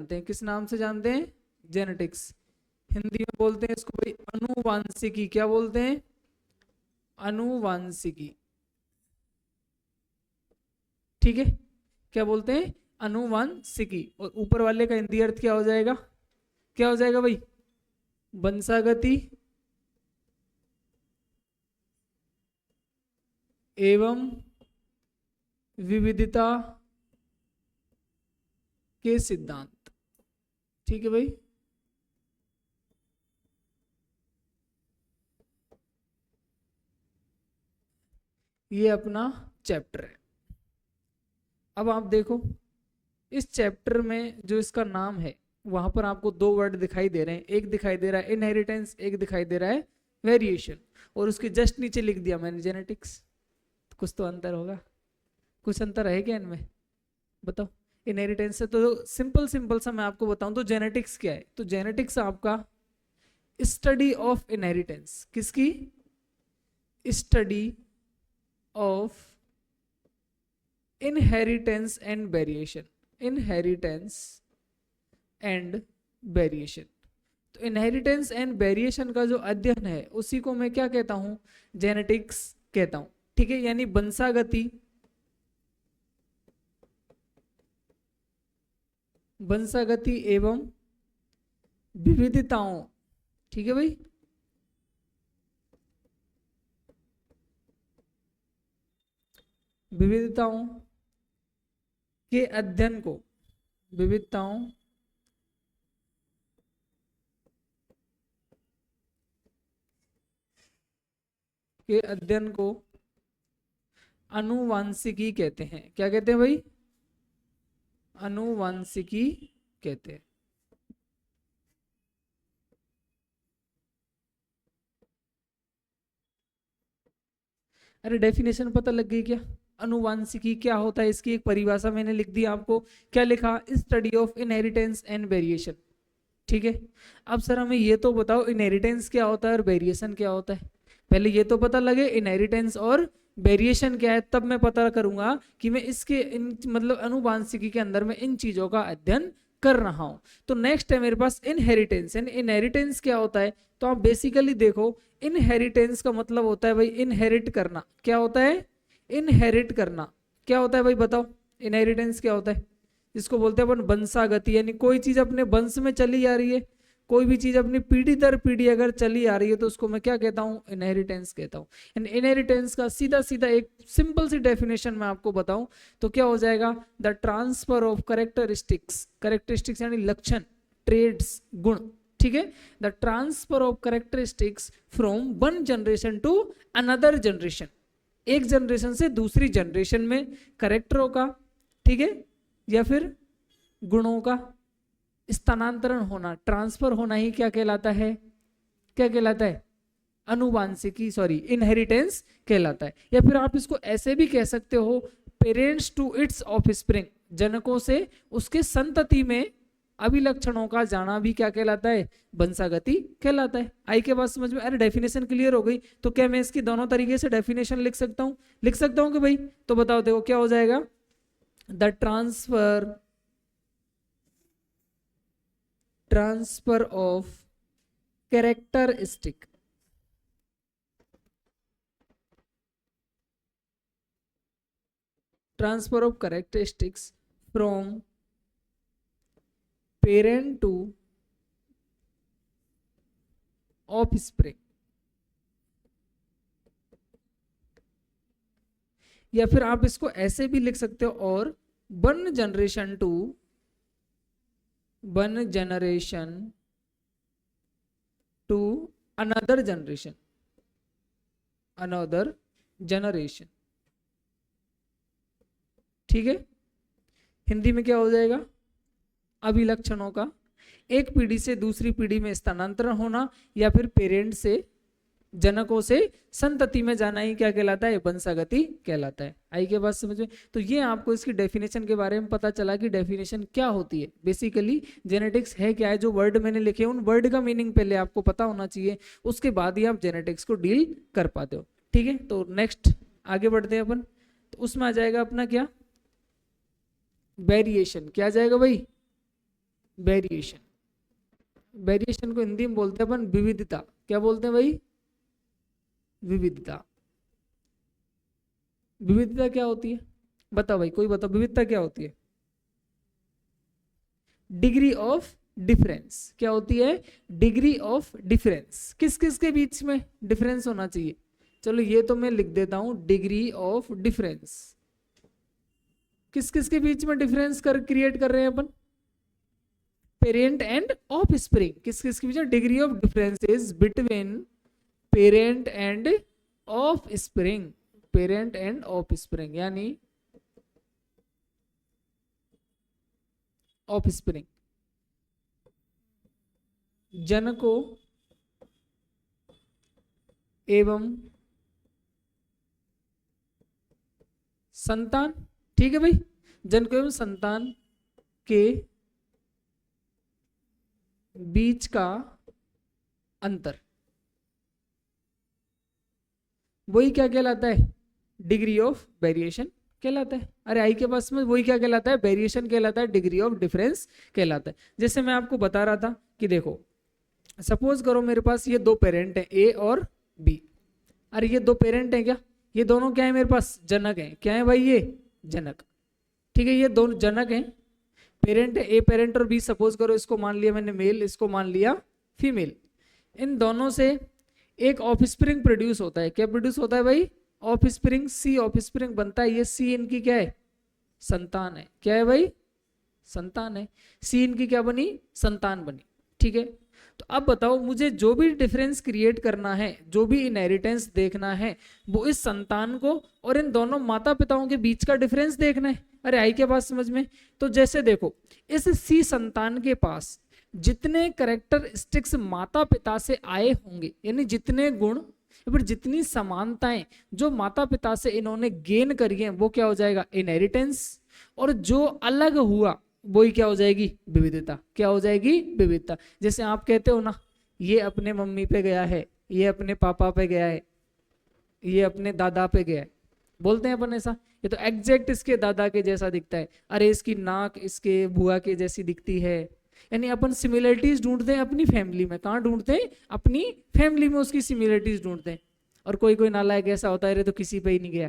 जानते हैं, किस नाम से जानते हैं? जेनेटिक्स। हिंदी में बोलते हैं इसको भाई अनुवांशिकी। क्या बोलते हैं? अनुवांशिकी। ठीक है, क्या बोलते हैं? अनुवांशिकी। और ऊपर वाले का हिंदी अर्थ क्या हो जाएगा? क्या हो जाएगा भाई? वंशागति एवं विविधता के सिद्धांत। ठीक है भाई, ये अपना चैप्टर है। अब आप देखो इस चैप्टर में जो इसका नाम है वहां पर आपको दो वर्ड दिखाई दे रहे हैं, एक दिखाई दे रहा है इनहेरिटेंस, एक दिखाई दे रहा है वेरिएशन, और उसके जस्ट नीचे लिख दिया मैंने जेनेटिक्स। कुछ तो अंतर होगा, कुछ अंतर है क्या इनमें? बताओ। इनहेरिटेंस से तो सिंपल सिंपल सा मैं आपको बताऊं तो जेनेटिक्स क्या है, तो जेनेटिक्स आपका स्टडी ऑफ इनहेरिटेंस। किसकी? Study of inheritance and variation. Inheritance and variation. तो इनहेरिटेंस एंड वेरिएशन का जो अध्ययन है उसी को मैं क्या कहता हूं? जेनेटिक्स कहता हूं। ठीक है, यानी वंशागति, वंशागति एवं विविधताओं। ठीक है भाई, विविधताओं के अध्ययन को, विविधताओं के अध्ययन को अनुवांशिकी कहते हैं। क्या कहते हैं भाई? अनुवांशिकी कहते हैं। अरे डेफिनेशन पता लग गई क्या? अनुवांशिकी क्या होता है, इसकी एक परिभाषा मैंने लिख दी आपको। क्या लिखा? Study of inheritance and variation. ठीक है, अब सर हमें ये तो बताओ इनहेरिटेंस क्या होता है और वेरिएशन क्या होता है। पहले ये तो पता लगे इनहेरिटेंस और वेरिएशन क्या है, तब मैं पता करूंगा कि मैं इसके इन मतलब अनुवांशिकी के अंदर में इन चीजों का अध्ययन कर रहा हूं। तो नेक्स्ट है मेरे पास इनहेरिटेंस। एंड इनहेरिटेंस क्या होता है? तो आप बेसिकली देखो, इनहेरिटेंस का मतलब होता है भाई इनहेरिट करना। क्या होता है? इनहेरिट करना। क्या होता है भाई बताओ? इनहेरिटेंस क्या होता है? जिसको बोलते हैं अपन वंशागति, यानी कोई चीज अपने वंश में चली आ रही है, कोई भी चीज अपनी पीढ़ी दर पीढ़ी अगर चली आ रही है तो उसको मैं क्या कहता हूं? इनहेरिटेंस कहता हूं। एंड इनहेरिटेंस का सीधा सीधा एक सिंपल सी डेफिनेशन मैं आपको बताऊं तो क्या हो जाएगा? The transfer of characteristics. Characteristics यानी लक्षण, ट्रेड्स, गुण। ठीक है, the transfer of characteristics from one generation to another generation. एक जनरेशन से दूसरी जनरेशन में कैरेक्टरों का, ठीक है, या फिर गुणों का स्थानांतरण होना, ट्रांसफर होना ही क्या कहलाता है? क्या कहलाता है? अनुवांशिकी, सॉरी इनहेरिटेंस कहलाता है। या फिर आप इसको ऐसे भी कह सकते हो, पेरेंट्स टू इट्स ऑफस्प्रिंग। जनकों से उसके संतति में अभिलक्षणों का जाना भी क्या कहलाता है? वंशागति कहलाता है। आई के बात समझ में? अरे डेफिनेशन क्लियर हो गई। तो क्या मैं इसकी दोनों तरीके से डेफिनेशन लिख सकता हूं? लिख सकता हूं कि भाई? तो बताओ, देखो क्या हो जाएगा? The transfer of characteristic, transfer of characteristics from parent to offspring. या फिर आप इसको ऐसे भी लिख सकते हो, और one generation to another generation. ठीक है, हिंदी में क्या हो जाएगा? अभिलक्षणों का एक पीढ़ी से दूसरी पीढ़ी में स्थानांतरण होना, या फिर पेरेंट से, जनकों से संतति में जाना ही क्या कहलाता है? वंशागति कहलाता है। आई के बात समझ में? तो ये आपको इसकी डेफिनेशन के बारे में पता चला कि डेफिनेशन क्या होती है। बेसिकली जेनेटिक्स है क्या है, जो वर्ड मैंने लिखे उन वर्ड का मीनिंग पहले आपको पता होना चाहिए, उसके बाद ही आप जेनेटिक्स को डील कर पाते हो। ठीक है, तो नेक्स्ट आगे बढ़ते हैं अपन। तो उसमें आ जाएगा अपना क्या? वेरिएशन। क्या आ जाएगा भाई? वेरिएशन। वेरिएशन को हिंदी में बोलते हैं अपन विविधता। क्या बोलते हैं भाई? विविधता। विविधता क्या होती है? बताओ भाई, कोई बताओ, विविधता क्या होती है? Degree of difference. क्या होती है? Degree of difference. किस किस के बीच में डिफरेंस होना चाहिए? चलो ये तो मैं लिख देता हूं, डिग्री ऑफ डिफरेंस। किस किस के बीच में डिफरेंस क्रिएट कर रहे हैं अपन? Parent and offspring. किस किस के बीच में? Degree of difference is between parent and offspring. Parent and offspring यानी ऑफ स्प्रिंग, जनको एवं संतान। ठीक है भाई, जनको एवं संतान के बीच का अंतर, वही क्या कहलाता है? डिग्री ऑफ वेरिएशन कहलाता है। अरे आई के पास में वही क्या कहलाता है? वेरिएशन कहलाता है, डिग्री ऑफ डिफरेंस कहलाता है। जैसे मैं आपको बता रहा था कि देखो, सपोज करो मेरे पास ये दो पेरेंट हैं, ए और बी। अरे ये दो पेरेंट हैं क्या? ये दोनों क्या है मेरे पास? जनक हैं। क्या है भाई? ये जनक। ठीक है, ये दोनों जनक हैं, पेरेंट है, ए पेरेंट और बी। सपोज करो इसको मान लिया मैंने मेल, इसको मान लिया फीमेल। इन दोनों से एक ऑफस्प्रिंग प्रोड्यूस होता है। क्या प्रोड्यूस होता है भाई? ऑफस्प्रिंग। सी ऑफस्प्रिंग बनता है। ये सी इनकी क्या है? संतान है। क्या है भाई? संतान है। सी इनकी क्या बनी? संतान बनी। ठीक है, तो अब बताओ मुझे जो भी डिफरेंस क्रिएट करना है, जो भी इनहेरिटेंस देखना है, वो इस संतान को और इन दोनों माता पिताओं के बीच का डिफरेंस देखना है। अरे आई के पास समझ में? तो जैसे देखो, इस सी संतान के पास जितने कैरेक्टरिस्टिक्स माता पिता से आए होंगे, यानी जितने गुण फिर जितनी समानताएं जो माता पिता से इन्होंने गेन करी हैं, वो क्या हो जाएगा? इनहेरिटेंस। और जो अलग हुआ वही क्या हो जाएगी? विविधता। क्या हो जाएगी? विविधता। जैसे आप कहते हो ना, ये अपने मम्मी पे गया है, ये अपने पापा पे गया है, ये अपने दादा पे गया है, बोलते हैं अपन ऐसा। ये तो एग्जैक्ट इसके दादा के जैसा दिखता है। अरे इसकी नाक इसके बुआ के जैसी दिखती है। यानी अपन सिमिलरिटीज ढूंढते हैं अपनी फैमिली में। कहाँ ढूंढते हैं? अपनी फैमिली में उसकी सिमिलरिटीज ढूंढते हैं। और कोई कोई नालायक ऐसा होता है, अरे तो किसी पे ही नहीं गया,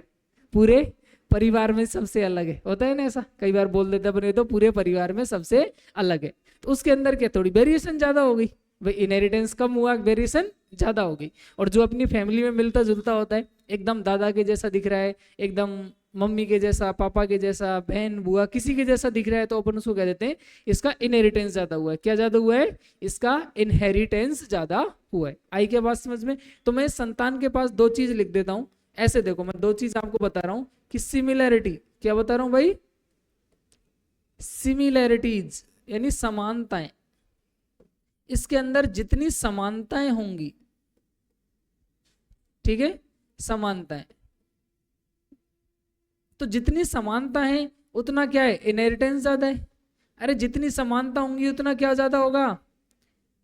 पूरे परिवार में सबसे अलग है। होता है ना ऐसा, कई बार बोल देते हैं तो पूरे परिवार में सबसे अलग है। तो उसके अंदर क्या थोड़ी वेरिएशन ज्यादा हो गई भाई, इनहेरिटेंस कम हुआ, वेरिएशन ज्यादा हो गई। और जो अपनी फैमिली में मिलता जुलता होता है, एकदम दादा के जैसा दिख रहा है, एकदम मम्मी के जैसा, पापा के जैसा, बहन बुआ किसी के जैसा दिख रहा है, तो अपन उसको कह देते हैं इसका इनहेरिटेंस ज्यादा हुआ है। क्या ज्यादा हुआ है? इसका इनहेरिटेंस ज्यादा हुआ है। आई के पास समझ में? तो मैं संतान के पास दो चीज लिख देता हूं। ऐसे देखो, मैं दो चीज आपको बता रहा हूं कि सिमिलैरिटी। क्या बता रहा हूं भाई? सिमिलैरिटीज यानी समानताएं। इसके अंदर जितनी समानताएं होंगी, ठीक है, समानताएं, तो जितनी समानता है उतना क्या है? इनहेरिटेंस ज्यादा है। अरे जितनी समानता होंगी उतना क्या ज्यादा होगा?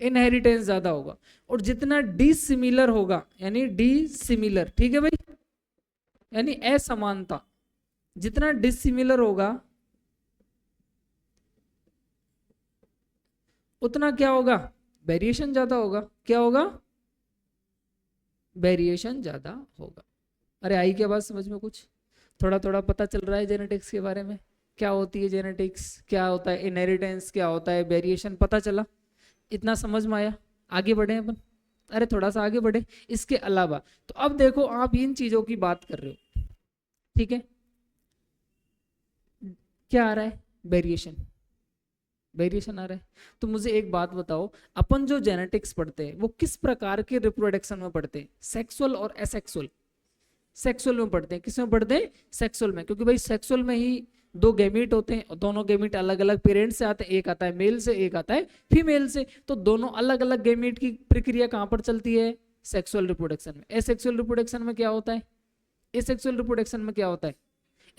इनहेरिटेंस ज्यादा होगा। और जितना डिसिमिलर होगा, यानी डिसिमिलर, ठीक है भाई, यानी असमानता, जितना डिसिमिलर होगा उतना क्या होगा? वेरिएशन ज्यादा होगा। क्या होगा? वेरिएशन ज्यादा होगा। अरे आई के बाद समझ में कुछ थोड़ा थोड़ा पता चल रहा है जेनेटिक्स के बारे में? क्या होती है जेनेटिक्स, क्या होता है इनहेरिटेंस, क्या होता है वेरिएशन, पता चला? इतना समझ में आया? आगे बढ़े अपन। अरे थोड़ा सा आगे बढ़े। इसके अलावा तो अब देखो, आप इन चीजों की बात कर रहे हो, ठीक है, क्या आ रहा है? वेरिएशन। वेरिएशन आ रहा है। तो मुझे एक बात बताओ, अपन जो जेनेटिक्स पढ़ते हैं वो किस प्रकार के रिप्रोडक्शन में पढ़ते हैं? सेक्सुअल और एसेक्सुअल? सेक्सुअल में पढ़ते हैं। किस में पढ़ते हैं? सेक्सुअल में, क्योंकि भाई सेक्सुअल में ही दो गैमीट होते हैं और दोनों गैमीट अलग अलग पेरेंट्स से आते हैं। एक आता है मेल से, एक आता है फीमेल से। तो दोनों अलग अलग गैमीट की प्रक्रिया कहां पर चलती है? सेक्सुअल रिप्रोडक्शन में। एसेक्सुअल रिप्रोडक्शन में क्या होता है? एसेक्सुअल रिप्रोडक्शन में क्या होता है?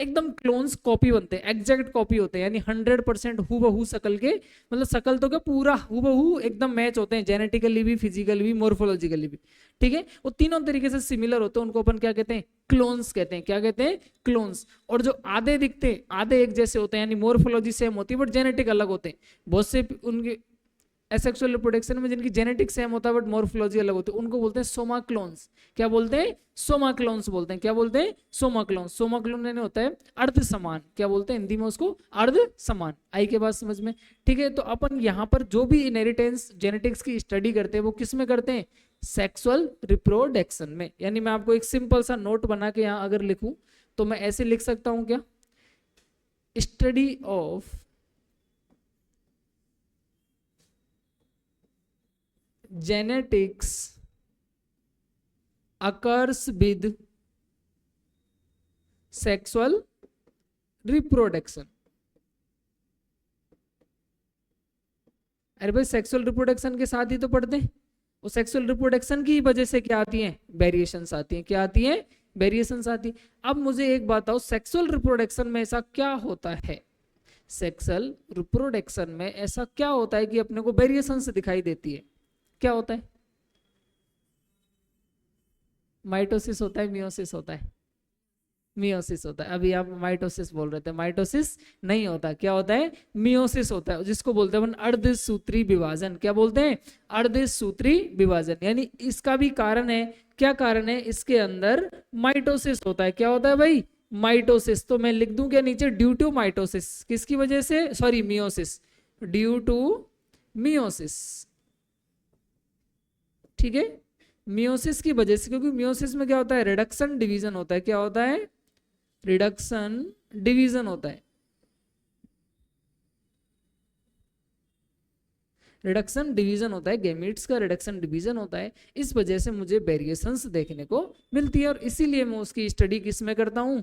एकदम क्लोन्स कॉपी बनते हैं, एग्जैक्ट कॉपी होते हैं, यानी 100% हूबहू शकल के, मतलब शकल तो क्या पूरा हूबहू एकदम मैच होते हैं, जेनेटिकली भी, फिजिकली भी, मोर्फोलॉजिकली भी। ठीक है, वो तीनों तरीके से सिमिलर होते हैं, उनको अपन क्या कहते हैं, क्लोन्स कहते हैं। क्या कहते हैं, क्लोन्स। और जो आधे दिखते हैं, आधे एक जैसे होते हैं, यानी मोर्फोलॉजी सेम होती है बट जेनेटिक अलग होते हैं। बहुत से उनके एसेक्सुअल रिप्रोडक्शन में जिनकी जेनेटिक सेम होता है बट मोर्फोलॉजी अलग होती है, उनको बोलते हैं सोमा क्लोन्स। क्या बोलते हैं, सोमा क्लोन्स बोलते हैं। क्या बोलते हैं, सोमा क्लोन्स। सोमा क्लोन यानी होता है अर्ध समान। क्या बोलते हैं हिंदी में उसको, अर्ध समान। आई के बात समझ में। ठीक है, तो अपन यहाँ पर जो भी इनहेरिटेंस जेनेटिक्स की स्टडी करते हैं वो किस में करते हैं, सेक्सुअल रिप्रोडक्शन में। यानी मैं आपको एक सिंपल सा नोट बना के यहाँ अगर लिखूं तो मैं ऐसे लिख सकता हूं, क्या, study of genetics occurs with sexual reproduction। अरे भाई सेक्सुअल रिप्रोडक्शन के साथ ही तो पढ़ते हैं, वो सेक्सुअल रिप्रोडक्शन की वजह से क्या आती हैं, वेरिएशंस आती हैं। क्या आती हैं, वेरिएशंस आती हैं। अब मुझे एक बात बताओ, सेक्सुअल रिप्रोडक्शन में ऐसा क्या होता है, सेक्सुअल रिप्रोडक्शन में ऐसा क्या होता है कि अपने को वेरिएशंस दिखाई देती है, क्या होता है, माइटोसिस होता है, मियोसिस होता है, मियोसिस होता है। अभी आप माइटोसिस बोल रहे थे, माइटोसिस नहीं होता, क्या होता है, मियोसिस होता है, जिसको बोलते हैं अर्धसूत्री विभाजन। क्या बोलते हैं, अर्धसूत्री विभाजन। यानी इसका भी कारण है, क्या कारण है, इसके अंदर माइटोसिस होता है। क्या होता है भाई, माइटोसिस। तो मैं लिख दूं क्या नीचे, ड्यू टू माइटोसिस, किसकी वजह से, sorry meiosis, due to meiosis. ठीक है, मियोसिस की वजह से, क्योंकि मियोसिस में क्या होता है, रिडक्शन डिवीजन होता है। क्या होता है, रिडक्शन डिवीजन होता है, रिडक्शन डिवीजन होता है, गैमीट्स का रिडक्शन डिवीजन होता है। इस वजह से मुझे वेरिएशंस देखने को मिलती है, और इसीलिए मैं उसकी स्टडी किस में करता हूं,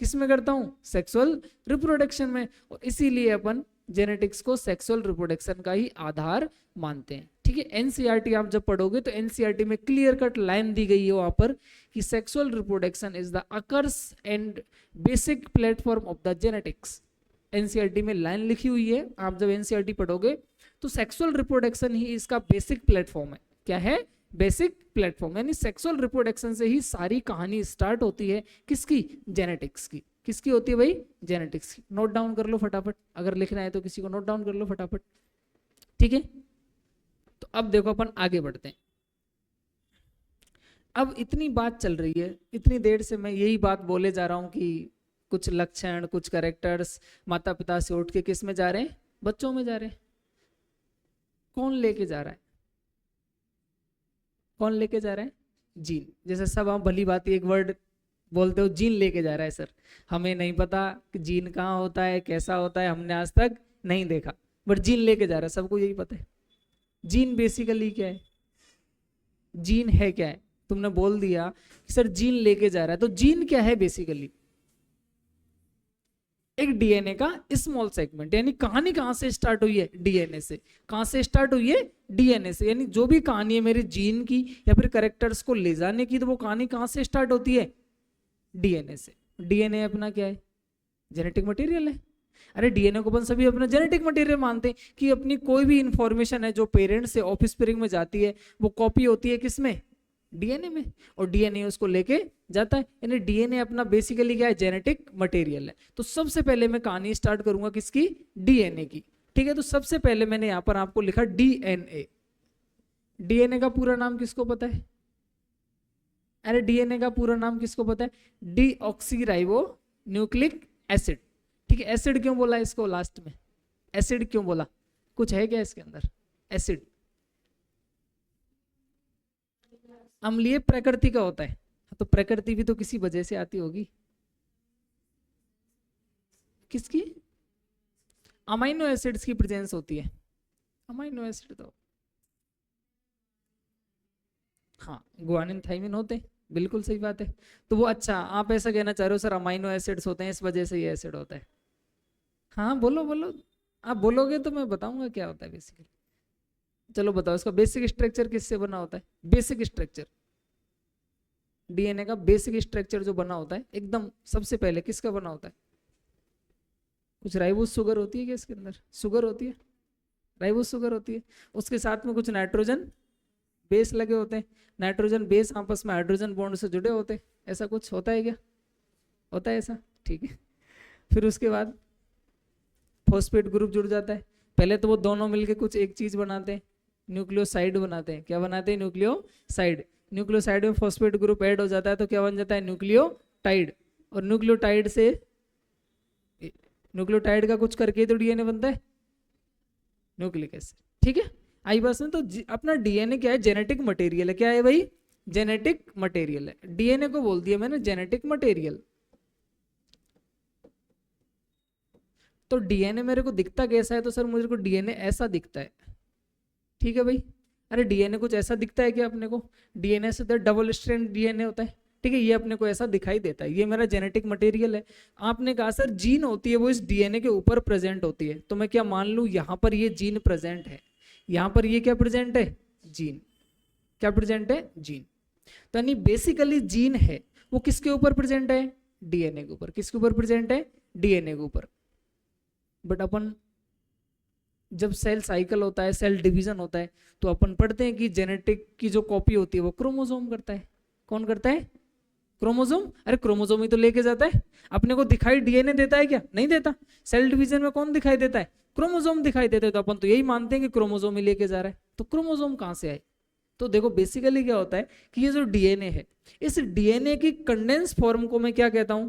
किस में करता हूं, सेक्सुअल रिप्रोडक्शन में। और इसीलिए अपन जेनेटिक्स को सेक्सुअल रिप्रोडक्शन का ही आधार मानते हैं। ठीक है, एनसीईआरटी आप जब पढ़ोगे तो एनसीईआरटी में क्लियर कट लाइन दी गई है वहां पर कि sexual reproduction is the occurs and basic platform of the genetics. NCERT में लाइन लिखी हुई है, आप जब एनसीईआरटी पढ़ोगे तो सेक्सुअल रिप्रोडक्शन ही इसका बेसिक प्लेटफॉर्म है। क्या है, बेसिक प्लेटफॉर्म। यानी सेक्सुअल रिप्रोडक्शन से ही सारी कहानी स्टार्ट होती है, किसकी, जेनेटिक्स की। किसकी होती है भाई, जेनेटिक्स की। नोट डाउन कर लो फटाफट, अगर लिखना है तो किसी को नोट डाउन कर लो फटाफट। ठीक है, तो अब देखो अपन आगे बढ़ते हैं। अब इतनी बात चल रही है, इतनी देर से मैं यही बात बोले जा रहा हूं कि कुछ लक्षण, कुछ कैरेक्टर्स माता पिता से उठ के किस में जा रहे हैं, बच्चों में जा रहे हैं। कौन लेके जा रहा है, कौन लेके जा रहा है, जीन। जैसे सब हम भली बात एक वर्ड बोलते हो, जीन लेके जा रहा है सर, हमें नहीं पता कि जीन कहाँ होता है, कैसा होता है, हमने आज तक नहीं देखा, बट जीन लेके जा रहा है, सबको यही पता है। जीन बेसिकली क्या है, जीन है क्या है, तुमने बोल दिया कि सर जीन लेके जा रहा है, तो जीन क्या है बेसिकली, एक डीएनए का स्मॉल सेगमेंट। यानी कहानी कहां से स्टार्ट हुई है, डीएनए से। कहां से स्टार्ट हुई है, डीएनए से। यानी जो भी कहानी है मेरे जीन की या फिर कैरेक्टर्स को ले जाने की, तो वो कहानी कहां से स्टार्ट होती है, डीएनए से। डीएनए अपना क्या है, जेनेटिक मटेरियल है। अरे डीएनए को अपन सभी अपना जेनेटिक मटेरियल मानते हैं कि अपनी कोई भी इंफॉर्मेशन है जो पेरेंट्स से ऑफस्प्रिंग में जाती है वो कॉपी होती है किसमें, डीएनए में, और डीएनए उसको लेके जाता है। यानी डीएनए अपना बेसिकली क्या है, जेनेटिक मटेरियल है। तो सबसे पहले मैं कहानी स्टार्ट करूंगा किसकी, डीएनए की। ठीक है, तो सबसे पहले मैंने यहां पर आपको लिखा डीएनए। डीएनए का पूरा नाम किसको पता है, अरे डीएनए का पूरा नाम किसको पता है, डीऑक्सीराइबो न्यूक्लिक एसिड। ठीक है, एसिड क्यों बोला इसको लास्ट में, एसिड क्यों बोला, कुछ है क्या इसके अंदर, एसिड अम्लीय प्रकृति का होता है, तो प्रकृति भी तो किसी वजह से आती होगी, किसकी, अमाइनो एसिड्स की प्रेजेंस होती है। अमाइनो एसिड तो हाँ गुआनिन थाइमिन होते हैं, बिल्कुल सही बात है। तो वो, अच्छा आप ऐसा कहना चाह रहे हो सर अमाइनो एसिड्स होते हैं इस वजह से ये एसिड होता है। हाँ बोलो बोलो, आप बोलोगे तो मैं बताऊंगा क्या होता है बेसिकली। चलो बताओ, इसका बेसिक स्ट्रक्चर किससे बना होता है, बेसिक स्ट्रक्चर डीएनए का बेसिक स्ट्रक्चर जो बना होता है एकदम सबसे पहले किसका बना होता है? कुछ राइबोस शुगर होती है क्या इसके अंदर? शुगर होती है, राइबोस शुगर होती है, उसके साथ में कुछ नाइट्रोजन बेस लगे होते हैं, नाइट्रोजन बेस आपस में हाइड्रोजन बॉन्ड से जुड़े होते हैं, ऐसा कुछ होता है क्या? होता है ऐसा, ठीक है। फिर उसके बाद फॉस्फेट ग्रुप जुड़ जाता है, पहले तो वो दोनों मिलके कुछ एक चीज बनाते हैं, न्यूक्लियोसाइड बनाते हैं। क्या बनाते हैं? न्यूक्लियोसाइड। न्यूक्लियोसाइड में फॉस्फेट ग्रुप ऐड हो जाता है तो क्या बन जाता है? न्यूक्लियोटाइड। और न्यूक्लियोटाइड से, न्यूक्लियोटाइड का कुछ करके तो डीएनए बनता है, न्यूक्लिक एसिड, ठीक है। आई बस में तो अपना डीएनए क्या है? जेनेटिक मटेरियल है। क्या है भाई? जेनेटिक मटेरियल है। डीएनए को बोल दिया मैंने जेनेटिक मटेरियल। तो डीएनए मेरे को दिखता कैसा है? तो सर मुझे को डीएनए ऐसा दिखता है, ठीक है भाई। अरे डीएनए कुछ ऐसा दिखता है क्या अपने को? डीएनए से तो डबल स्ट्रैंड डीएनए होता है, ठीक है, ये अपने को ऐसा दिखाई देता है, ये मेरा जेनेटिक मटेरियल है। आपने कहा सर जीन होती है वो इस डीएनए के ऊपर प्रेजेंट होती है, तो मैं क्या मान लूं यहाँ पर ये जीन प्रेजेंट है, यहाँ पर ये क्या प्रेजेंट है? जीन। क्या प्रेजेंट है? जीन। तो यानी बेसिकली जीन है वो किसके ऊपर प्रेजेंट है? डीएनए के ऊपर। किसके ऊपर प्रेजेंट है? डीएनए के ऊपर। बट अपन जब सेल साइकिल होता है, सेल डिवीजन होता है, तो अपन पढ़ते हैं कि जेनेटिक की जो कॉपी होती है वो क्रोमोसोम करता है। कौन करता है? क्रोमोसोम। अरे क्रोमोसोम ही तो लेके जाता है, अपने को दिखाई डीएनए देता है क्या? नहीं देता। सेल डिवीजन में कौन दिखाई देता है? क्रोमोसोम दिखाई देता है। तो अपन तो यही मानते हैं कि क्रोमोसोम ही लेके जा रहा है, तो क्रोमोसोम कहां से आए? तो देखो बेसिकली क्या होता है कि ये जो डीएनए है, इस डीएनए की कंडेंस फॉर्म को मैं क्या कहता हूं?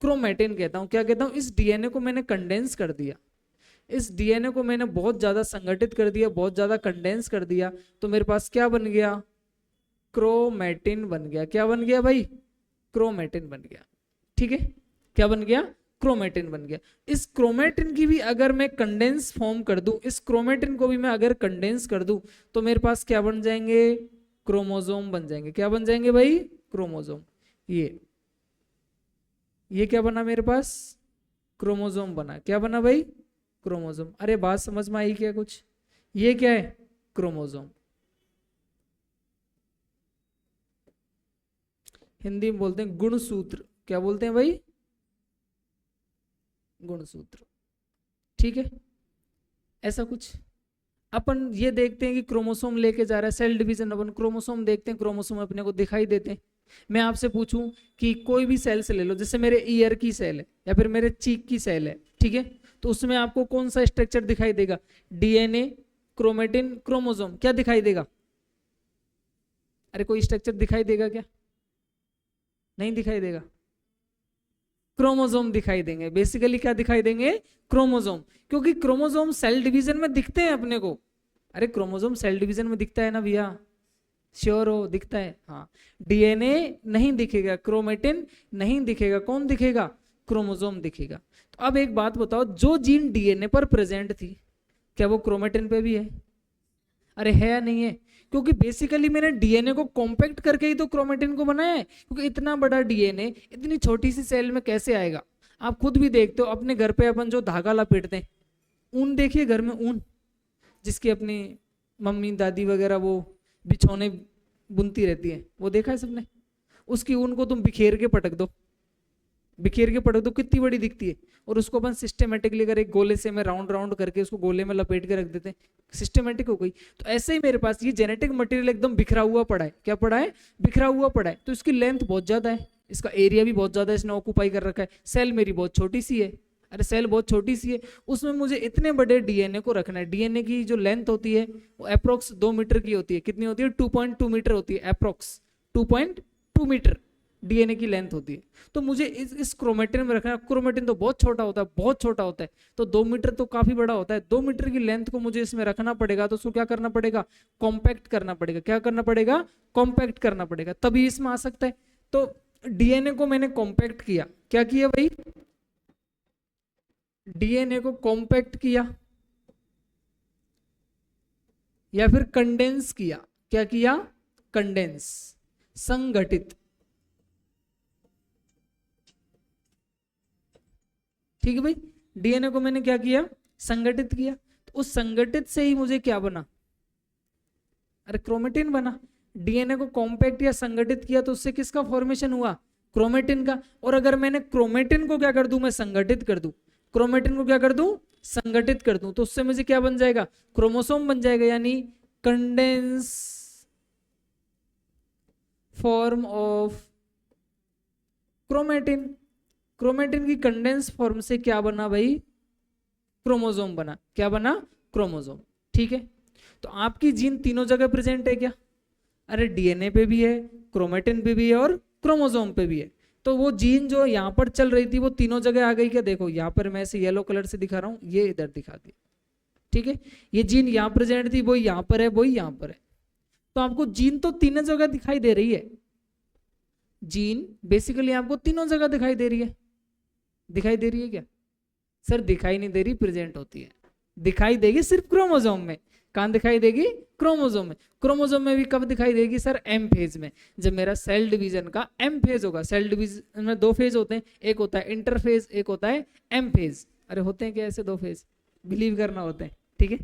क्रोमेटिन कहता हूं। क्या कहता हूं? इस डीएनए को मैंने कंडेंस कर दिया, इस डीएनए को मैंने बहुत ज्यादा संगठित कर दिया, बहुत ज्यादा कंडेंस कर दिया, तो मेरे पास क्या बन गया? क्रोमेटिन बन गया। क्या बन गया भाई? क्रोमेटिन बन गया, ठीक है। क्या बन गया? क्रोमेटिन बन गया। इस क्रोमेटिन की भी अगर मैं कंडेंस फॉर्म कर दूं, इस क्रोमेटिन को भी मैं अगर कंडेंस कर दूं, तो मेरे पास क्या बन जाएंगे? क्रोमोसोम बन जाएंगे। क्या बन जाएंगे भाई? क्रोमोसोम। ये क्या बना मेरे पास? क्रोमोसोम बना। क्या बना भाई? क्रोमोसोम। अरे बात समझ में आई क्या कुछ? ये क्या है? क्रोमोसोम। हिंदी में बोलते हैं गुणसूत्र। क्या बोलते हैं भाई? गुणसूत्र, ठीक है। ऐसा कुछ अपन ये देखते हैं कि क्रोमोसोम लेके जा रहा है, सेल डिवीजन अपन क्रोमोसोम देखते हैं, क्रोमोसोम अपने को दिखाई देते हैं। मैं आपसे पूछूं कि कोई भी सेल से ले लो, जैसे मेरे ईयर की सेल है या फिर मेरे चीक की सेल है, ठीक है, तो उसमें आपको कौन सा स्ट्रक्चर दिखाई देगा? DNA, chromatin, chromosome. क्या दिखाई देगा? अरे कोई स्ट्रक्चर दिखाई देगा क्या? नहीं दिखाई देगा। क्रोमोसोम दिखाई देंगे। बेसिकली क्या दिखाई देंगे? क्रोमोसोम। क्योंकि क्रोमोसोम सेल डिवीजन में दिखते हैं अपने को। अरे क्रोमोसोम सेल डिवीजन में दिखता है ना भैया? श्योर हो? दिखता है, हाँ। डीएनए नहीं दिखेगा, क्रोमेटिन नहीं दिखेगा, कौन दिखेगा? क्रोमोसोम दिखेगा। तो अब एक बात बताओ, जो जीन डीएनए पर प्रेजेंट थी, क्या वो क्रोमेटिन पे भी है? अरे है या नहीं है? क्योंकि बेसिकली मैंने डीएनए को कॉम्पैक्ट करके ही तो क्रोमेटिन को बनाया है। क्योंकि इतना बड़ा डीएनए इतनी छोटी सी सेल में कैसे आएगा? आप खुद भी देखते हो अपने घर पे अपन जो धागा लपेटते हैं, ऊन देखिए घर में, ऊन जिसकी अपनी मम्मी दादी वगैरह वो बिछौने बुनती रहती है, वो देखा है सबने? उसकी ऊन को तुम बिखेर के पटक दो, बिखेर के पटक दो, कितनी बड़ी दिखती है। और उसको अपन सिस्टमेटिकली अगर एक गोले से में राउंड राउंड करके उसको गोले में लपेट के रख देते हैं, सिस्टमेटिक हो गई। तो ऐसे ही मेरे पास ये जेनेटिक मटेरियल एकदम बिखरा हुआ पड़ा है। क्या पड़ा है? बिखरा हुआ पड़ा है। तो इसकी लेंथ बहुत ज्यादा है, इसका एरिया भी बहुत ज्यादा इसने ऑक्यूपाई कर रखा है। सेल मेरी बहुत छोटी सी है, अरे सेल बहुत छोटी सी है, उसमें मुझे इतने बड़े डीएनए को रखना है। डीएनए की जो लेंथ होती है वो अप्रोक्स 2 मीटर की होती है। कितनी होती है? 2.2 मीटर होती है, अप्रोक्स 2.2 मीटर डीएनए की लेंथ होती है। तो मुझे इस क्रोमेटिन में रखना है। क्रोमेटिन तो बहुत छोटा होता है, बहुत छोटा होता है, तो 2 मीटर तो काफी बड़ा होता है। 2 मीटर की लेंथ को मुझे इसमें रखना पड़ेगा, तो उसको क्या करना पड़ेगा? कॉम्पैक्ट करना पड़ेगा। क्या करना पड़ेगा? कॉम्पैक्ट करना पड़ेगा, तभी इसमें आ सकता है। तो डीएनए को मैंने कॉम्पैक्ट किया। क्या किया भाई? डीएनए को कॉम्पैक्ट किया या फिर कंडेंस किया। क्या किया? कंडेंस, संगठित, ठीक है भाई। डीएनए को मैंने क्या किया? संगठित किया। तो उस संगठित से ही मुझे क्या बना? अरे क्रोमेटिन बना। डीएनए को कॉम्पैक्ट या संगठित किया तो उससे किसका फॉर्मेशन हुआ, क्रोमेटिन का। और अगर मैंने क्रोमेटिन को क्या कर दूं, मैं संगठित कर दूं, क्रोमेटिन को क्या कर दूं, संगठित कर दूं, तो उससे मुझे क्या बन जाएगा, क्रोमोसोम बन जाएगा, यानी condense form of chromatin. Chromatin की कंडेंस फॉर्म से क्या बना भाई, क्रोमोसोम बना। क्या बना, क्रोमोसोम। ठीक है, तो आपकी जीन तीनों जगह प्रेजेंट है क्या, अरे डीएनए पे भी है, क्रोमेटिन पे भी है और क्रोमोसोम पे भी है। तो वो जीन जो यहाँ पर चल रही थी वो तीनों जगह आ गई क्या, देखो यहाँ पर मैं इसे येलो कलर से दिखा रहा हूँ, ये इधर दिखा दी। ठीक है, ये जीन यहाँ प्रेजेंट थी, वो यहाँ पर है, वो यहाँ पर है। तो आपको जीन तो तीनों जगह दिखाई दे रही है, जीन बेसिकली आपको तीनों जगह दिखाई दे रही है। दिखाई दे रही है क्या सर, दिखाई नहीं दे रही, प्रेजेंट होती है। दिखाई देगी सिर्फ क्रोमोसोम में। कहां दिखाई देगी, क्रोमोसोम में। क्रोमोसोम में भी कब दिखाई देगी सर, एम फेज में। जब मेरा सेल डिवीजन का एम फेज होगा, सेल डिवीजन में दो फेज होते हैं, एक होता है इंटरफेज, एक होता है एम फेज। अरे होते हैं क्या ऐसे दो फेज, बिलीव करना होते हैं। ठीक है,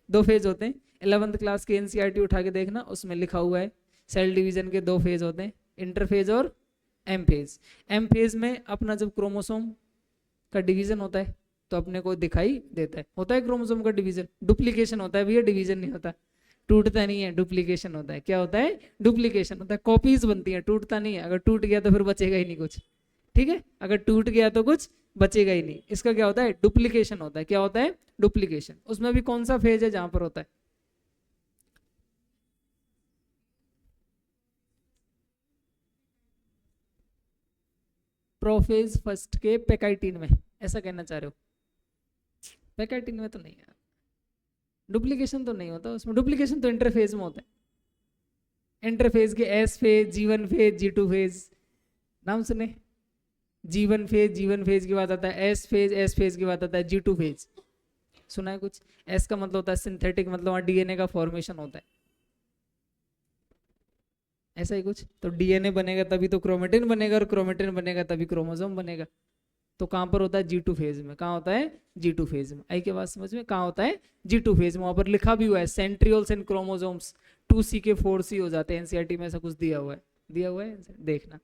दो फेज होते हैं, 11th क्लास के एनसीईआरटी उठा के देखना, उसमें लिखा हुआ है सेल डिवीजन के दो फेज होते हैं, इंटरफेज और एम फेज। एम फेज में अपना जब क्रोमोसोम का डिवीजन होता है तो अपने को दिखाई देता है, होता है क्रोमोसोम का डिवीजन। डुप्लीकेशन होता है भैया, डिवीजन नहीं होता, टूटता नहीं है, डुप्लीकेशन होता है। क्या होता है, डुप्लीकेशन होता है, कॉपीज बनती है, टूटता नहीं है। अगर टूट गया तो फिर बचेगा ही नहीं कुछ। ठीक है, अगर टूट गया तो कुछ बचेगा ही नहीं। इसका क्या होता है, डुप्लीकेशन होता है। क्या होता है, डुप्लीकेशन। उसमें भी कौन सा फेज है जहां पर होता है, प्रोफेज फर्स्ट के पेकाइटिन में, ऐसा कहना चाह रहे हो। पैकेटिन में तो नहीं है, डुप्लीकेशन तो नहीं होता उसमें, डुप्लीकेशन तो इंटरफेज में होता है। इंटरफेज के S phase, G1 phase, G2 phase, नाम सुने। G1 फेज, G1 फेज के बाद आता है एस फेज, एस फेज के बाद आता है G2 फेज। सुना है कुछ। एस का मतलब होता है सिंथेटिक, मतलब वहाँ डीएनए का फॉर्मेशन होता है, ऐसा ही कुछ। तो डीएनए बनेगा तभी तो क्रोमेटिन बनेगा, और क्रोमेटिन बनेगा तभी क्रोमोसोम बनेगा। तो कहां पर होता है, G2 फेज में। कहां होता है, G2 फेज में। आई के बात समझ में, कहां होता है, G2 फेज में। वहां पर लिखा भी हुआ है सेंट्रियोल्स एंड क्रोमोसोम्स 2C के 4C हो जाते हैं। एनसीईआरटी में ऐसा कुछ दिया हुआ है, दिया हुआ है, देखना।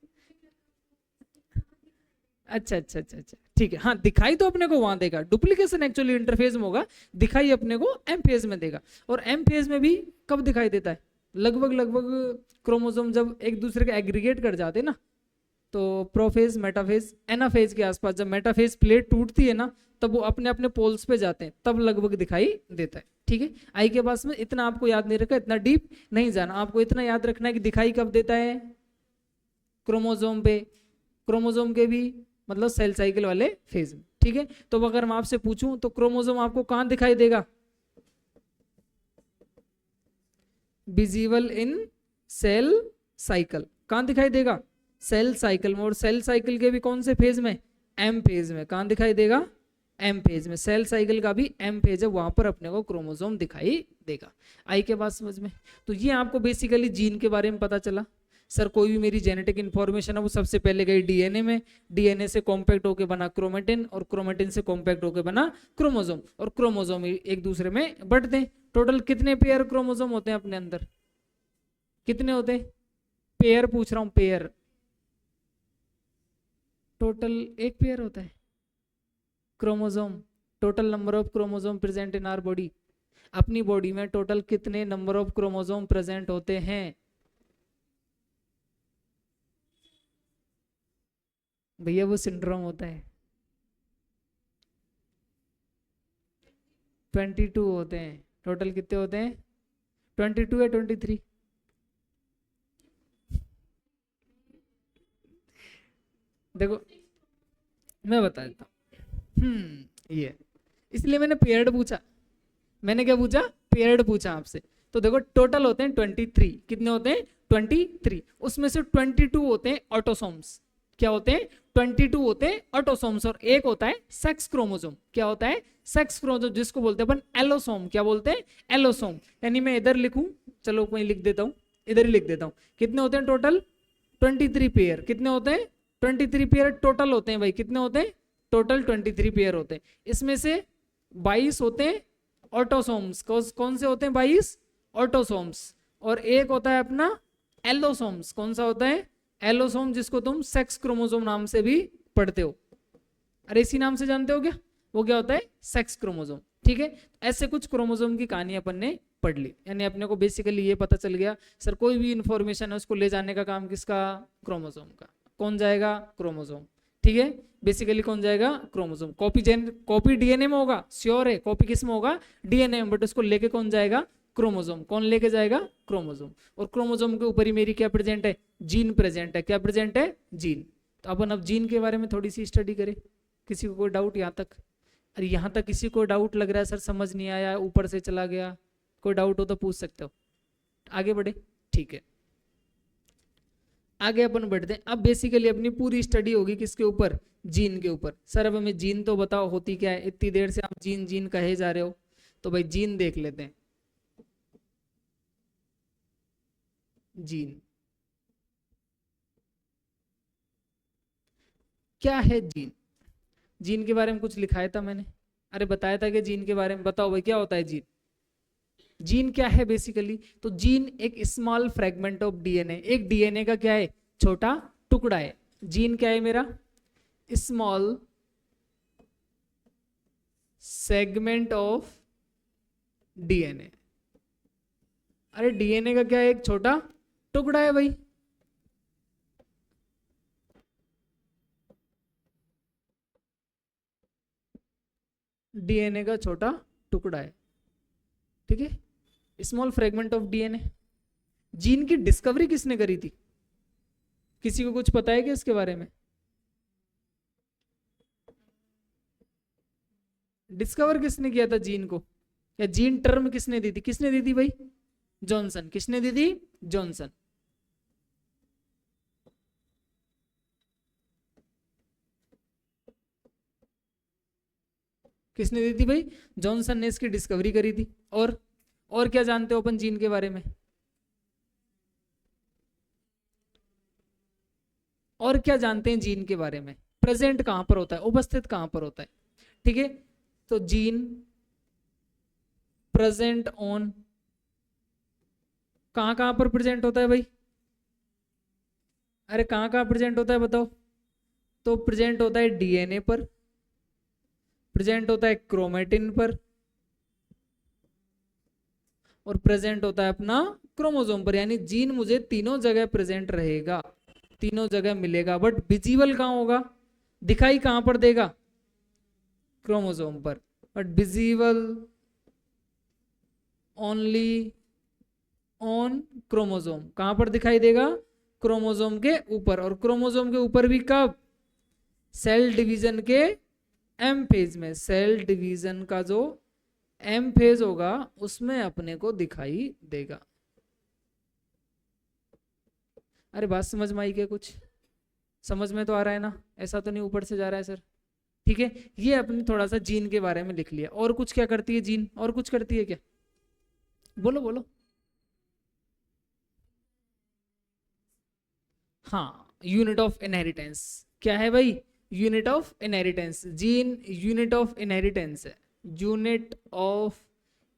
अच्छा अच्छा अच्छा अच्छा, ठीक है। हाँ, दिखाई तो अपने को वहां देगा, डुप्लीकेशन एक्चुअली इंटरफेज में होगा, दिखाई अपने को एम फेज में देगा। और एम फेज में भी कब दिखाई देता है, लगभग लगभग क्रोमोसोम जब एक दूसरे के एग्रीगेट कर जाते हैं ना, तो प्रोफेज, मेटाफेज, एनाफेज के आसपास जब मेटाफेज प्लेट टूटती है ना, तब वो अपने अपने पोल्स पे जाते हैं, तब लगभग दिखाई देता है। ठीक है, आई के पास में इतना आपको याद नहीं रखा, इतना डीप नहीं जाना, आपको इतना याद रखना है कि दिखाई कब देता है, क्रोमोसोम पे। क्रोमोसोम के भी मतलब सेल साइकिल वाले फेज में। ठीक है, तो अगर मैं आपसे पूछूं तो क्रोमोसोम आपको कहां दिखाई देगा, विजिबल इन सेल साइकिल। कहां दिखाई देगा, सेल साइकिल में। और सेल साइकिल के भी कौन से फेज में, एम फेज में। कहां दिखाई देगा, एम फेज में। सेल साइकिल का भी एम फेज है, वहां पर अपने को क्रोमोसोम दिखाई देगा। आई के बात समझ में। तो ये आपको बेसिकली जीन के बारे में पता चला। सर कोई भी मेरी जेनेटिक इन्फॉर्मेशन है वो सबसे पहले गई डीएनए में, डीएनए से कॉम्पैक्ट होकर बना क्रोमेटिन, और क्रोमेटिन से कॉम्पैक्ट होकर बना क्रोमोसोम, और क्रोमोसोम एक दूसरे में बढ़ते हैं। टोटल कितने पेयर क्रोमोसोम होते हैं अपने अंदर, कितने होते हैं, पेयर पूछ रहा हूं, पेयर। टोटल एक पेयर होता है chromosome. Total number of chromosome present in our body, अपनी बॉडी में टोटल कितने नंबर ऑफ क्रोमोसोम प्रेजेंट होते हैं। भैया वो सिंड्रोम होता है, 22 होते हैं। टोटल कितने होते हैं, 22 या 23। देखो मैं बता देता हूँ, ये इसलिए मैंने पेयर्ड पूछा। मैंने क्या पूछा, पेयर्ड पूछा आपसे। तो देखो टोटल होते हैं 23। कितने होते हैं, 23। उसमें से 22 होते हैं ऑटोसोम्स। क्या होते हैं, 22 होते हैं ऑटोसोम्स, और एक होता है सेक्स क्रोमोसोम। क्या होता है, सेक्स क्रोमोसोम, जिसको बोलते हैं अपन एलोसोम। क्या बोलते हैं, एलोसोम। यानी मैं इधर लिखूं, चलो मैं लिख देता हूं, इधर ही लिख देता हूं। कितने होते हैं टोटल, 23 पेयर। कितने होते हैं, 23 पेयर टोटल होते हैं भाई। कितने होते हैं, टोटल 23 पेयर होते हैं। इसमें से 22 होते हैं ऑटोसोम्स। कौन से होते हैं, 22 ऑटोसोम्स, और एक होता है अपना एलोसोम्स। कौन सा होता है? एलोसोम, जिसको तुम सेक्स क्रोमोसोम नाम से भी पढ़ते हो। अरे इसी नाम से जानते हो क्या? वो क्या होता है? Sex chromosome. ठीक है, ऐसे कुछ क्रोमोसोम की कहानी अपन ने पढ़ ली, यानी अपने को बेसिकली ये पता चल गया सर कोई भी इंफॉर्मेशन है उसको ले जाने का काम किसका? क्रोमोसोम का। कौन जाएगा? क्रोमोसोम। ठीक है, बेसिकली कौन जाएगा? क्रोमोसोम। कॉपी डीएनए में होगा, श्योर है, कॉपी किस में होगा? डीएनए में, बट उसको लेके कौन जाएगा? क्रोमोसोम। कौन लेके जाएगा? क्रोमोसोम। और क्रोमोसोम के ऊपर ही मेरी क्या प्रेजेंट है? जीन प्रेजेंट है। क्या प्रेजेंट है? जीन। तो अपन अब जीन के बारे में थोड़ी सी स्टडी करें। किसी को कोई डाउट यहाँ तक? अरे यहाँ तक किसी को डाउट लग रहा है सर समझ नहीं आया, ऊपर से चला गया? कोई डाउट हो तो पूछ सकते हो। आगे बढ़े? ठीक है, आगे अपन बढ़ते हैं। अब बेसिकली अपनी पूरी स्टडी होगी किसके ऊपर? जीन के ऊपर। सर अब हमें जीन तो बताओ होती क्या है, इतनी देर से आप जीन जीन कहे जा रहे हो, तो भाई जीन देख लेते हैं। जीन क्या है? जीन, जीन के बारे में कुछ लिखाया था मैंने, अरे बताया था कि जीन के बारे में बताओ भाई क्या होता है जीन। जीन क्या है बेसिकली? तो जीन एक स्मॉल फ्रेगमेंट ऑफ डीएनए, एक डीएनए का क्या है? छोटा टुकड़ा है। जीन क्या है मेरा? Small segment of DNA. अरे डीएनए का क्या है? एक छोटा टुकड़ा है भाई। डीएनए का छोटा टुकड़ा है, ठीक है, small fragment of DNA. Gene की डिस्कवरी किसने करी थी? किसी को कुछ पता है क्या इसके बारे में? डिस्कवर किसने किया था जीन को, या जीन टर्म किसने दी थी? किसने दी थी भाई? जॉनसन। किसने दी थी? जॉनसन। किसने दी थी भाई? जॉनसन ने इसकी डिस्कवरी करी थी। और क्या जानते हो अपन जीन के बारे में? और क्या जानते हैं जीन के बारे में? प्रेजेंट कहां पर होता है, उपस्थित कहां पर होता है? ठीक है, तो जीन प्रेजेंट ऑन, कहां कहां पर प्रेजेंट होता है भाई? अरे कहां कहां प्रेजेंट होता है बताओ? तो प्रेजेंट होता है डीएनए पर, प्रेजेंट होता है क्रोमेटिन पर, और प्रेजेंट होता है अपना क्रोमोसोम पर। यानी जीन मुझे तीनों जगह प्रेजेंट रहेगा, तीनों जगह मिलेगा, बट विजिबल कहां होगा? दिखाई कहां पर देगा? क्रोमोसोम पर। But visible only on chromosome. कहां पर दिखाई देगा? क्रोमोसोम के ऊपर। और क्रोमोसोम के ऊपर भी कब? सेल डिवीजन के एम फेज में। सेल डिवीजन का जो एम फेज होगा उसमें अपने को दिखाई देगा। अरे बात समझ में आई क्या? कुछ समझ में तो आ रहा है ना? ऐसा तो नहीं ऊपर से जा रहा है सर? ठीक है, ये अपने थोड़ा सा जीन के बारे में लिख लिया। और कुछ क्या करती है जीन? और कुछ करती है क्या? बोलो बोलो। हाँ, यूनिट ऑफ इनहेरिटेंस। क्या है भाई? Unit of inheritance. Gene unit of inheritance है, यूनिट ऑफ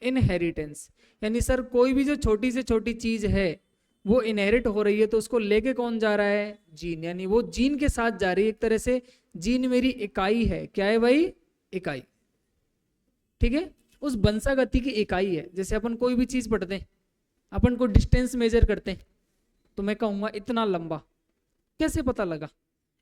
इनहेरिटेंस। यानी सर कोई भी जो छोटी से छोटी चीज है वो इनहेरिट हो रही है, तो उसको लेके कौन जा रहा है? जीन। यानी वो जीन के साथ जा रही है, एक तरह से जीन मेरी इकाई है। क्या है भाई? इकाई। ठीक है, उस वंशागति की इकाई है। जैसे अपन कोई भी चीज पढ़ते हैं, अपन को डिस्टेंस मेजर करते हैं, तो मैं कहूंगा इतना लंबा। कैसे पता लगा?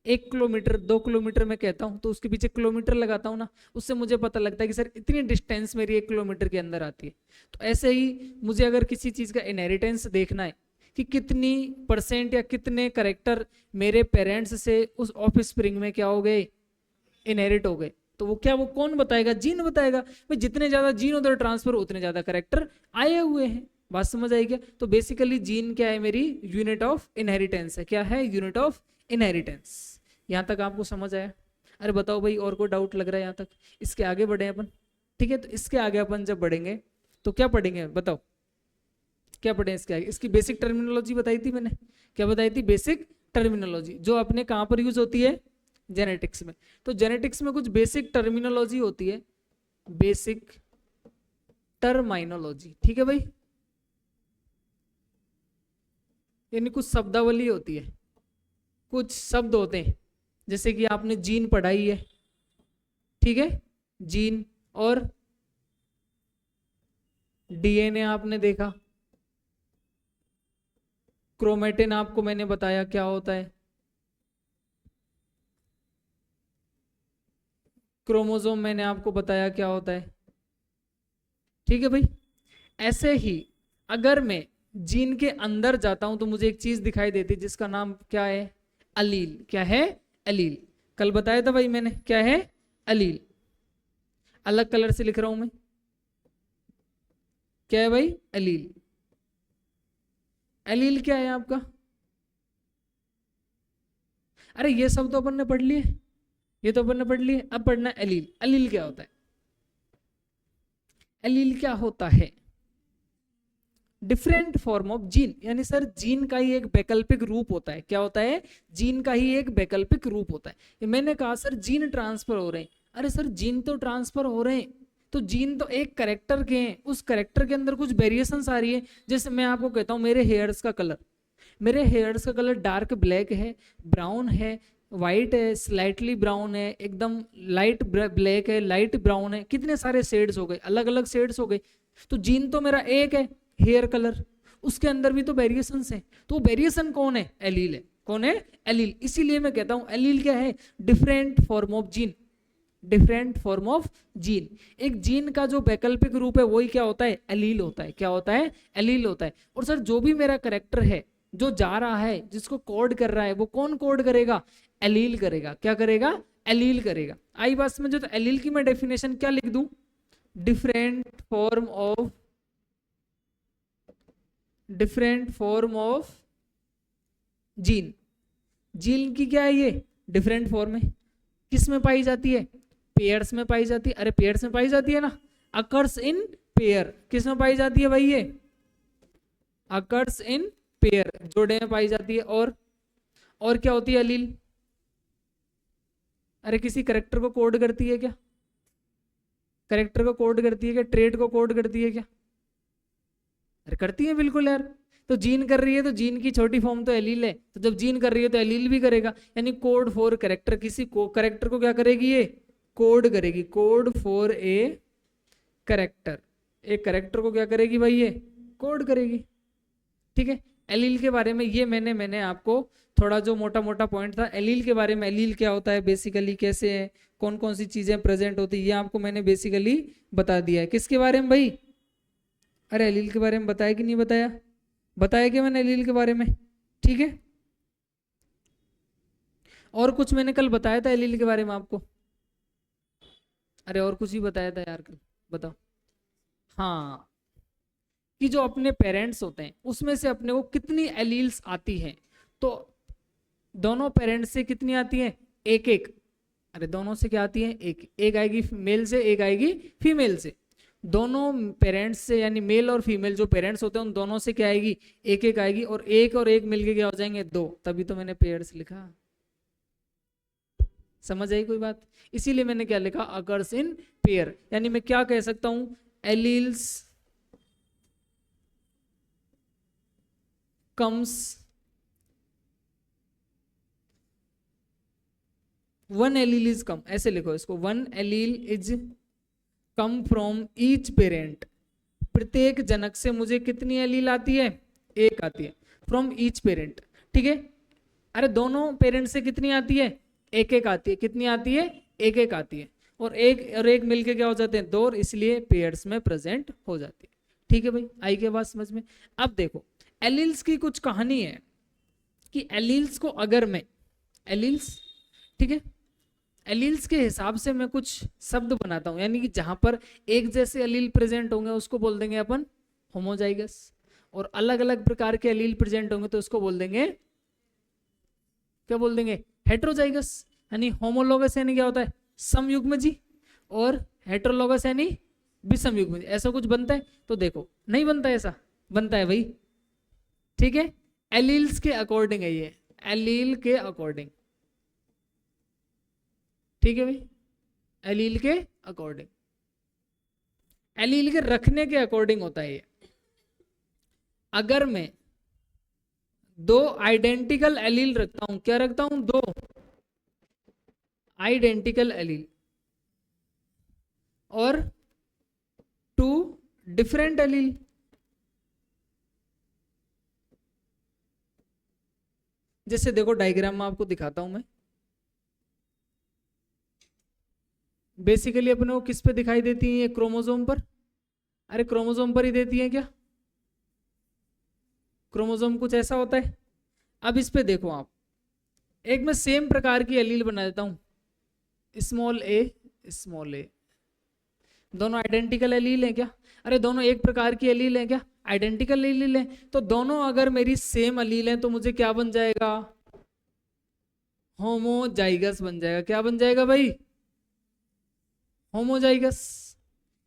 1 किलोमीटर 2 किलोमीटर मैं कहता हूँ तो उसके पीछे किलोमीटर लगाता हूँ ना, उससे मुझे पता लगता है कि सर इतनी डिस्टेंस मेरी 1 किलोमीटर के अंदर आती है। तो ऐसे ही मुझे अगर किसी चीज का इनहेरिटेंस देखना है कि कितनी परसेंट या कितने करेक्टर मेरे पेरेंट्स से उस ऑफ स्प्रिंग में क्या हो गए? इनहेरिट हो गए, तो वो क्या, वो कौन बताएगा? जीन बताएगा। भाई जितने ज्यादा जीन उधर ट्रांसफर उतने ज्यादा करेक्टर आए हुए हैं। बात समझ आई क्या? तो बेसिकली जीन क्या है? मेरी यूनिट ऑफ इनहेरिटेंस है। क्या है? Unit of inheritance. यहां तक आपको समझ आया? अरे बताओ भाई, और कोई डाउट लग रहा है यहाँ तक? इसके आगे बढ़े अपन। ठीक है, तो इसके आगे अपन जब बढ़ेंगे तो क्या पढ़ेंगे बताओ? क्या पढ़े इसके आगे? इसकी बेसिक टर्मिनोलॉजी बताई थी मैंने। क्या बताई थी? बेसिक टर्मिनोलॉजी, जो अपने कहां पर यूज होती है? जेनेटिक्स में। तो जेनेटिक्स में कुछ बेसिक टर्मिनोलॉजी होती है, बेसिक टर्माइनोलॉजी। ठीक है भाई, यानी कुछ शब्दावली होती है, कुछ शब्द होते हैं, जैसे कि आपने जीन पढ़ाई है, ठीक है, जीन, और डीएनए आपने देखा, क्रोमेटिन आपको मैंने बताया क्या होता है, क्रोमोसोम मैंने आपको बताया क्या होता है, ठीक है भाई। ऐसे ही अगर मैं जीन के अंदर जाता हूं तो मुझे एक चीज दिखाई देती है जिसका नाम क्या है, अलील। क्या है? अलील। कल बताया था भाई मैंने, क्या है? अलील। अलग कलर से लिख रहा हूं मैं, क्या है भाई? अलील। अलील क्या है आपका? अरे ये सब तो अपन ने पढ़ लिए, ये तो अपन ने पढ़ लिए, अब पढ़ना है अलील। अलील क्या होता है? अलील क्या होता है? डिफरेंट फॉर्म ऑफ जीन, यानी सर जीन का ही एक वैकल्पिक रूप होता है। क्या होता है? जीन का ही एक वैकल्पिक रूप होता है। ये मैंने कहा सर जीन ट्रांसफर हो रहे हैं, अरे सर जीन तो ट्रांसफर हो रहे हैं, तो जीन तो एक करेक्टर के हैं, उस करेक्टर के अंदर कुछ वेरिएशंस आ रही है। जैसे मैं आपको कहता हूँ मेरे हेयर्स का कलर, मेरे हेयर्स का कलर डार्क ब्लैक है, ब्राउन है, वाइट है, स्लाइटली ब्राउन है, एकदम लाइट ब्लैक है, लाइट ब्राउन है, कितने सारे शेड्स हो गए, अलग अलग शेड्स हो गए। तो जीन तो मेरा एक है, हेयर कलर, उसके अंदर भी तो वेरिएशंस हैं, तो वेरिएशन कौन है? एलील है। कौन है? एलील। इसीलिए मैं कहता हूं एलील क्या है? Different form of gene, different form of gene. एक जीन का जो वैकल्पिक रूप है वही क्या होता है? एलील होता है। क्या होता है? एलील होता है। और सर जो भी मेरा करेक्टर है जो जा रहा है, जिसको कोड कर रहा है, वो कौन कोड करेगा? एलील करेगा। क्या करेगा? एलील करेगा। आई बात समझ? तो एलील की मैं डेफिनेशन क्या लिख दूं? Different form of, different form of gene. Gene की क्या है ये? डिफरेंट फॉर्म है। किस में पाई जाती है? पेयर्स में पाई जाती है। अरे पेयर्स में पाई जाती है ना, अकर्स इन पेयर। किस में पाई जाती है भाई ये? अकर्स इन पेयर, जोड़े में पाई जाती है। और क्या होती है अलील? अरे किसी करेक्टर को कोड करती है क्या? करेक्टर को कोड करती है क्या? ट्रेड को कोड करती है क्या? अरे करती है बिल्कुल यार। तो जीन कर रही है तो जीन की छोटी फॉर्म तो एलील है, तो जब जीन कर रही है तो एलील भी करेगा। यानी कोड फॉर करेक्टर, किसी को करेक्टर को क्या करेगी ये? कोड करेगी। कोड फॉर ए करेक्टर, एक करेक्टर को क्या करेगी भाई? ये कोड करेगी। ठीक है। एलील के बारे में ये मैंने आपको थोड़ा जो मोटा मोटा पॉइंट था एलील के बारे में, एलील क्या होता है बेसिकली, कैसे है, कौन कौन सी चीजें प्रेजेंट होती है, ये आपको मैंने बेसिकली बता दिया है। किसके बारे में भाई? अरे एलील के बारे में बताया कि नहीं बताया? बताया कि मैंने एलील के बारे में? ठीक है। और कुछ मैंने कल बताया था एलील के बारे में आपको? अरे और कुछ ही बताया था यार कल, बताओ। हाँ, कि जो अपने पेरेंट्स होते हैं उसमें से अपने को कितनी एलील्स आती हैं, तो दोनों पेरेंट्स से कितनी आती हैं? एक एक। अरे दोनों से क्या आती है? एक एक आएगी मेल से, एक आएगी फीमेल से। दोनों पेरेंट्स से, यानी मेल और फीमेल जो पेरेंट्स होते हैं उन दोनों से क्या आएगी? एक एक आएगी। और एक मिलके क्या हो जाएंगे? दो। तभी तो मैंने पेयर्स लिखा। समझ आई कोई बात? इसीलिए मैंने क्या लिखा? Occurs in pair. यानी मैं क्या कह सकता हूं? Alleles comes, one allele is come, ऐसे लिखो इसको, one allele is come from each parent. प्रत्येक जनक से मुझे कितनी एलील आती है? एक आती है। फ्रॉम ईच पेरेंट, ठीक है। अरे दोनों पेरेंट से कितनी आती है? एक एक आती है। कितनी आती है? एक एक आती है। और एक मिलके क्या हो जाते हैं? दो, और इसलिए पेयर्स में प्रेजेंट हो जाती है। ठीक है भाई, आई के बात समझ में? अब देखो एलील्स की कुछ कहानी है कि एलील्स को अगर मैं, एलील्स, ठीक है, एलील्स के हिसाब से मैं कुछ शब्द बनाता हूं, यानी कि जहां पर एक जैसे एलील प्रेजेंट होंगे उसको बोल देंगे अपन होमोजाइगस, और अलग अलग प्रकार के एलील प्रेजेंट होंगे तो उसको बोल देंगे, क्या बोल देंगे? हेट्रोजाइगस। यानी होमोलोगस यानी क्या होता है? समयुग्मजी, और हेट्रोलोगस यानी विषमयुग्मजी। ऐसा कुछ बनता है? तो देखो नहीं बनता, ऐसा बनता है भाई। ठीक है, एलील्स के अकॉर्डिंग है ये, एलील के अकॉर्डिंग। ठीक है भाई, एलील के अकॉर्डिंग, एलील के रखने के अकॉर्डिंग होता है ये। अगर मैं दो आइडेंटिकल एलील रखता हूं, क्या रखता हूं, दो आइडेंटिकल एलील और टू डिफरेंट एलील। जैसे देखो डायग्राम में आपको दिखाता हूं मैं। बेसिकली अपने को किस पे दिखाई देती है ये, क्रोमोसोम पर। अरे क्रोमोसोम पर ही देती है क्या, क्रोमोसोम कुछ ऐसा होता है। अब इस पे देखो आप, एक मैं सेम प्रकार की एलील बना देता हूं, स्मॉल ए, दोनों आइडेंटिकल एलील हैं क्या, अरे दोनों एक प्रकार की एलील हैं क्या, आइडेंटिकल एलील हैं। तो दोनों अगर मेरी सेम एलील हैं तो मुझे क्या बन जाएगा, होमोजाइगस बन जाएगा। क्या बन जाएगा भाई, होमोजाइगस।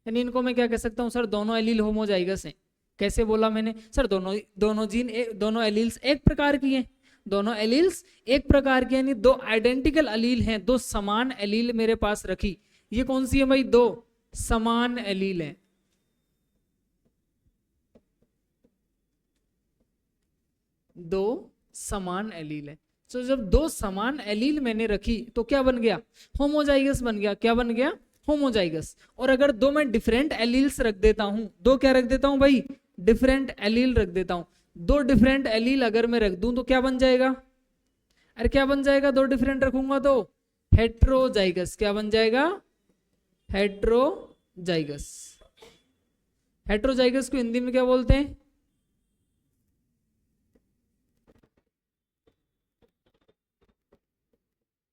यानी इनको मैं क्या कह सकता हूं, सर दोनों एलील होमोजाइगस हैं। कैसे बोला मैंने, सर दोनों दोनों जीन दोनों एलील्स एक प्रकार की हैं, दोनों एलील्स एक प्रकार के, यानी दो आइडेंटिकल एलील हैं, दो समान एलील मेरे पास रखी। ये कौन सी है भाई, दो समान एलील हैं। दो समान एलील है। तो जब दो समान एलील मैंने रखी तो क्या बन गया, होमोजाइगस बन गया। क्या बन गया, होमोजाइगस। और अगर दो मैं डिफरेंट एलील्स रख देता हूं, दो क्या रख देता हूं भाई, डिफरेंट एलील रख देता हूं। दो डिफरेंट एलील अगर मैं रख दूं तो क्या बन जाएगा, अरे क्या बन जाएगा, दो डिफरेंट रखूंगा तो हेट्रोजाइगस। क्या बन जाएगा, हेट्रोजाइगस। हेट्रोजाइगस को हिंदी में क्या बोलते हैं,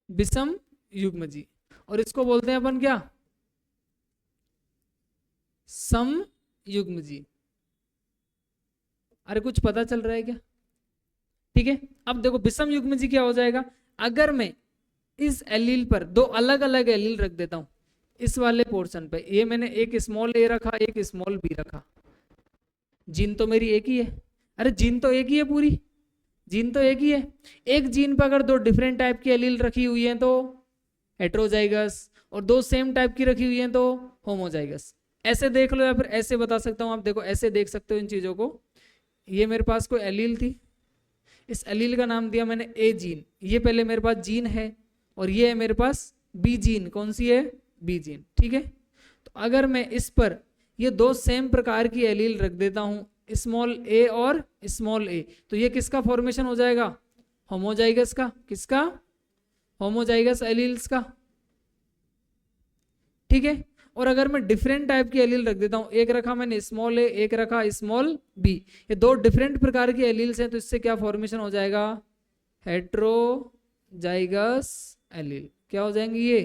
विषम युग्मजी। और इसको बोलते हैं अपन क्या, सम युग्मजी। अरे कुछ पता चल रहा है क्या, ठीक है। अब देखो विषम युग्मजी क्या हो जाएगा, अगर मैं इस एलील पर दो अलग अलग एलील रख देता हूं, इस वाले पोर्शन पे ये मैंने एक स्मॉल ए रखा, एक स्मॉल बी रखा, जीन तो मेरी एक ही है। अरे जीन तो एक ही है, पूरी जीन तो एक ही है। एक जीन पर अगर दो डिफरेंट टाइप की एलील रखी हुई है तो हेट्रोजाइगस, और दो सेम टाइप की रखी हुई है तो होमोजाइगस। ऐसे देख लो या फिर ऐसे बता सकता हूं, आप देखो ऐसे देख सकते हो इन चीजों को। ये मेरे पास कोई एलील थी, इस एलील का नाम दिया मैंने ए जीन, ये पहले मेरे पास जीन है, और ये है मेरे पास बी जीन। कौन सी है, बी जीन, ठीक है। तो अगर मैं इस पर ये दो सेम प्रकार की एलील रख देता हूं, स्मॉल ए और स्मॉल ए, तो ये किसका फॉर्मेशन हो जाएगा, होमोजाइगस का। किसका, होमोजाइगस एलील्स का, ठीक है। और अगर मैं डिफरेंट टाइप की एलील रख देता हूं, एक रखा मैंने स्मॉल ए, एक रखा स्मॉल बी, ये दो डिफरेंट प्रकार की एलील्स हैं, तो इससे क्या फॉर्मेशन हो जाएगा, हेट्रोजाइगस एलील। क्या हो जाएंगे ये,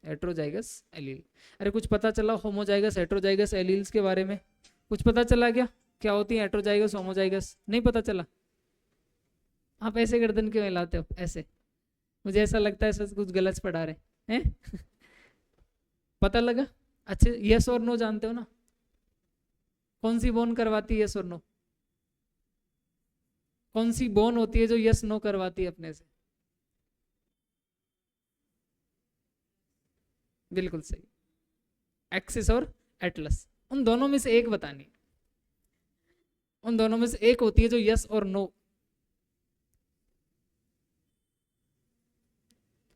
हेट्रोजाइगस एलील। अरे कुछ पता चला होमोजाइगस हेट्रोजाइगस एलील्स के बारे में, कुछ पता चला क्या, क्या होती है हेट्रोजाइगस होमोजाइगस, नहीं पता चला। आप ऐसे गर्दन क्यों हिलाते हो ऐसे, मुझे ऐसा लगता है सच कुछ गलत पढ़ा रहे हैं। पता लगा, अच्छे यस और नो जानते हो ना, कौन सी बोन करवाती है यस और नो, कौन सी बोन होती है जो यस नो करवाती है अपने से, बिल्कुल सही, एक्सिस और एटलस। उन दोनों में से एक बतानी, उन दोनों में से एक होती है जो यस और नो,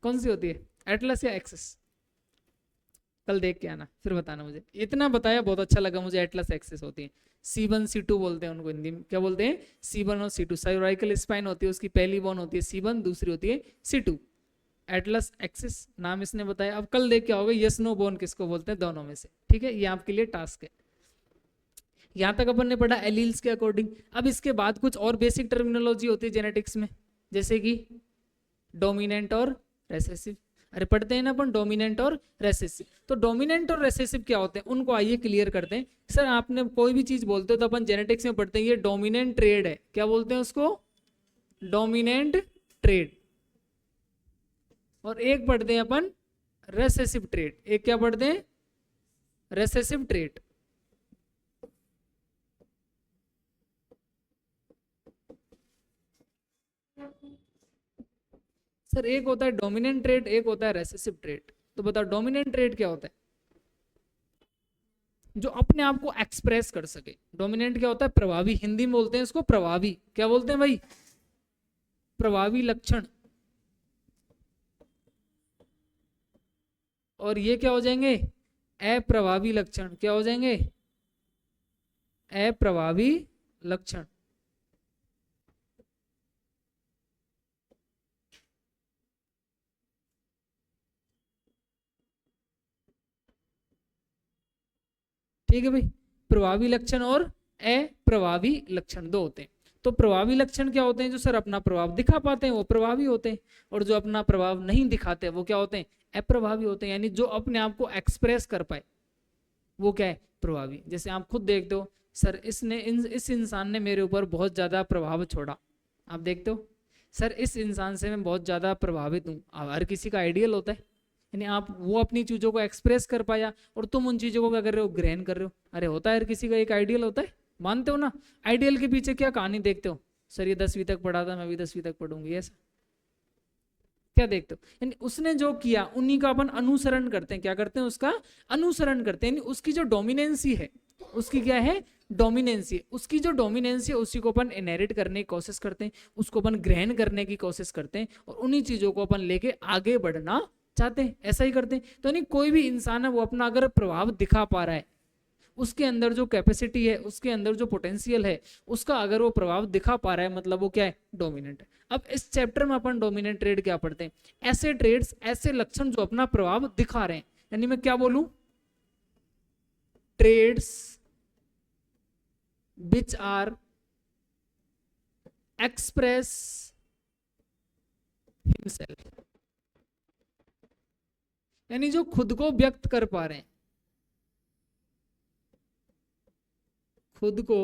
कौन सी होती है, एटलस या एक्सिस। कल देख के आना फिर बताना मुझे। इतना बताया बहुत अच्छा लगा मुझे, एटलस एक्सिस होती है। C1 C2 बोलते हैं उनको हिंदी में, क्या बोलते हैं, C1 और C2। सर्वाइकल स्पाइन होती है, उसकी पहली बोन होती है C1, दूसरी होती है C2। एटलस एक्सिस नाम इसने बताया। अब कल देख के आओगे यस नो बोन किसको बोलते हैं, दोनों में से, ठीक है। ये आपके लिए टास्क है। यहां तक अपन ने पढ़ा एलील्स के अकॉर्डिंग। अब इसके बाद कुछ और बेसिक टर्मिनोलॉजी होती है जेनेटिक्स में, जैसे कि डोमिनेंट और रेसेसिव। अरे पढ़ते हैं ना अपन डोमिनेंट और रेसेसिव। तो डोमिनेंट और रेसेसिव क्या होते हैं, उनको आइए क्लियर करते हैं। सर आपने कोई भी चीज बोलते हो तो अपन जेनेटिक्स में पढ़ते हैं ये डोमिनेंट ट्रेड है, क्या बोलते हैं उसको, डोमिनेंट ट्रेड। और एक पढ़ते हैं अपन रेसेसिव ट्रेड, एक क्या पढ़ते हैं, रेसेसिव ट्रेड। सर एक होता है डोमिनेंट ट्रेड, एक होता है रेसेसिव ट्रेड। तो बताओ डोमिनेंट ट्रेड क्या होता है, जो अपने आप को एक्सप्रेस कर सके। डोमिनेंट क्या होता है, प्रभावी, हिंदी में बोलते हैं इसको प्रभावी। क्या बोलते हैं भाई, प्रभावी लक्षण, और ये क्या हो जाएंगे, अप्रभावी लक्षण। क्या हो जाएंगे, अप्रभावी लक्षण। ठीक है भाई, प्रभावी लक्षण और अप्रभावी लक्षण दो होते हैं। तो प्रभावी लक्षण क्या होते हैं, जो सर अपना प्रभाव दिखा पाते हैं वो प्रभावी होते हैं, और जो अपना प्रभाव नहीं दिखाते वो क्या होते हैं, अप्रभावी होते हैं। यानी जो अपने आप को एक्सप्रेस कर पाए वो क्या है, प्रभावी। जैसे आप खुद देखते हो, सर इस इंसान ने मेरे ऊपर बहुत ज्यादा प्रभाव छोड़ा। आप देखते हो, सर इस इंसान से मैं बहुत ज्यादा प्रभावित हूँ। हर किसी का आइडियल होता है, यानी आप वो अपनी चीजों को एक्सप्रेस कर पाया और तुम उन चीजों को क्या कर रहे हो, ग्रहण कर रहे हो। अरे होता है, हर किसी का एक आइडियल होता है, मानते हो ना। आइडियल के पीछे क्या कहानी देखते हो, सर ये 10वीं तक पढ़ा था, मैं भी 10वीं तक पढ़ूंगी, ऐसा क्या देखते हो। यानी उसने जो किया उन्हीं का अपन अनुसरण करते हैं। क्या करते हैं, उसका अनुसरण करते हैं। यानी उसकी जो डोमिनेंसी है, उसकी क्या है, डोमिनेंसी। उसकी जो डोमिनेंसी है उसी को अपन इनहेरिट करने की कोशिश करते हैं, उसको अपन ग्रहण करने की कोशिश करते हैं, और उन्हीं चीजों को अपन लेके आगे बढ़ना चाहते हैं, ऐसा ही करते हैं। तो नहीं, कोई भी इंसान है वो अपना अगर प्रभाव दिखा पा रहा है, उसके अंदर जो कैपेसिटी है, उसके अंदर जो पोटेंशियल है, उसका अगर वो प्रभाव दिखा पा रहा है, मतलब वो क्या है, डोमिनेंट है। अब इस चैप्टर में अपन डोमिनेंट ट्रेड क्या पढ़ते हैं, ऐसे ट्रेड्स, ऐसे लक्षण जो अपना प्रभाव दिखा रहे हैं। यानी मैं क्या बोलूं, traits which are express himself, यानी जो खुद को व्यक्त कर पा रहे हैं, खुद को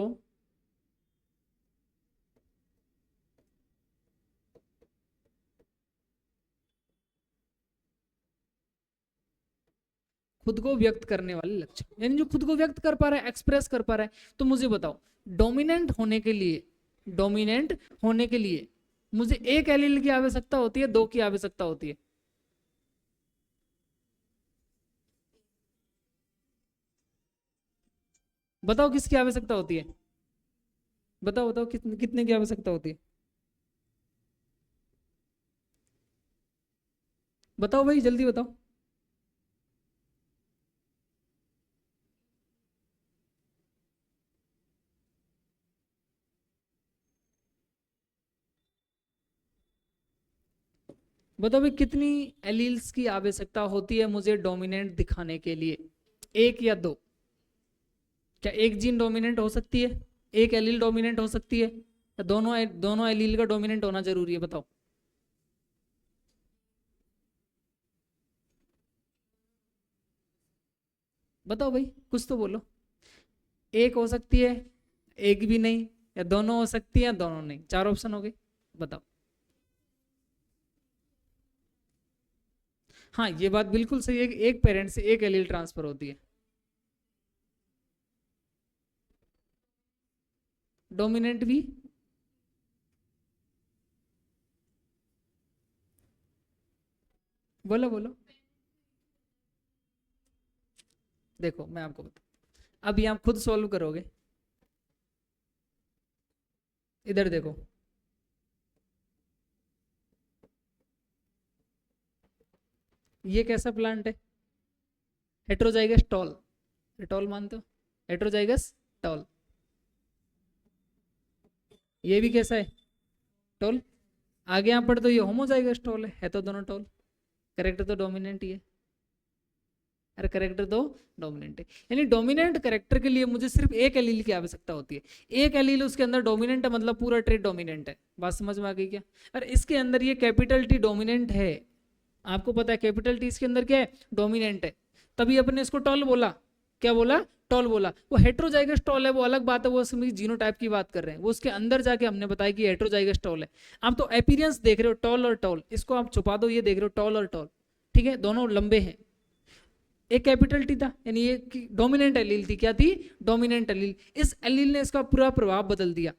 खुद को व्यक्त करने वाले लक्षण। यानी जो खुद को व्यक्त कर पा रहा है, एक्सप्रेस कर पा रहा है। तो मुझे बताओ, डोमिनेंट होने के लिए, डोमिनेंट होने के लिए मुझे एक एलील की आवश्यकता होती है, दो की आवश्यकता होती है, बताओ किसकी आवश्यकता होती है, बताओ बताओ कितने कितने की आवश्यकता होती है, बताओ भाई जल्दी बताओ। बताओ भाई कितनी एलील्स की आवश्यकता होती है मुझे डोमिनेंट दिखाने के लिए, एक या दो। क्या एक जीन डोमिनेंट हो सकती है, एक एलील डोमिनेंट हो सकती है, या दोनों दोनों एलील का डोमिनेंट होना जरूरी है, बताओ। बताओ भाई कुछ तो बोलो। एक हो सकती है, एक भी नहीं, या दोनों हो सकती है, या दोनों नहीं, चार ऑप्शन हो गए, बताओ। हाँ ये बात बिल्कुल सही है कि एक पेरेंट से एक एलील ट्रांसफर होती है। डोमिनेंट भी, बोलो बोलो। देखो मैं आपको बता, अब ये आप खुद सॉल्व करोगे। इधर देखो, ये कैसा प्लांट है, हेट्रोजाइगस टॉल, टॉल मानते हो, हेट्रोजाइगस टॉल। ये भी कैसा है, टॉल। आगे यहाँ पर तो ये होमोजाइगस टॉल है तो दोनों टॉल। करेक्टर तो डोमिनेंट ही है, अरे करेक्टर तो डोमिनेंट है। यानी डोमिनेंट करेक्टर के लिए मुझे सिर्फ एक एलील की आवश्यकता होती है, एक एलील उसके अंदर डोमिनेंट है, मतलब पूरा ट्रेड डोमिनेंट है। बात समझ में आ गई क्या। अरे इसके अंदर ये कैपिटल टी डोमिनेंट है, आपको पता है कैपिटल टी इसके अंदर क्या है, डोमिनेंट है, तभी अपने इसको टॉल बोला। क्या बोला, टॉल बोला। वो हेट्रोजाइगस टॉल है, वो अलग बात है, वो जीनोटाइप की बात कर रहे हैं, वो उसके अंदर जाके हमने बताया कि हेट्रोजाइगस टॉल है। आप तो अपीयरेंस देख रहे हो, टॉल और टॉल, इसको आप छुपा दो, ये देख रहे हो टॉल और टॉल, ठीक है, दोनों लंबे हैं। एक कैपिटल टी था, यानी ये डोमिनेंट एलील थी, क्या थी, डोमिनेंट एलील। इस एलील ने इसका पूरा प्रभाव बदल दिया,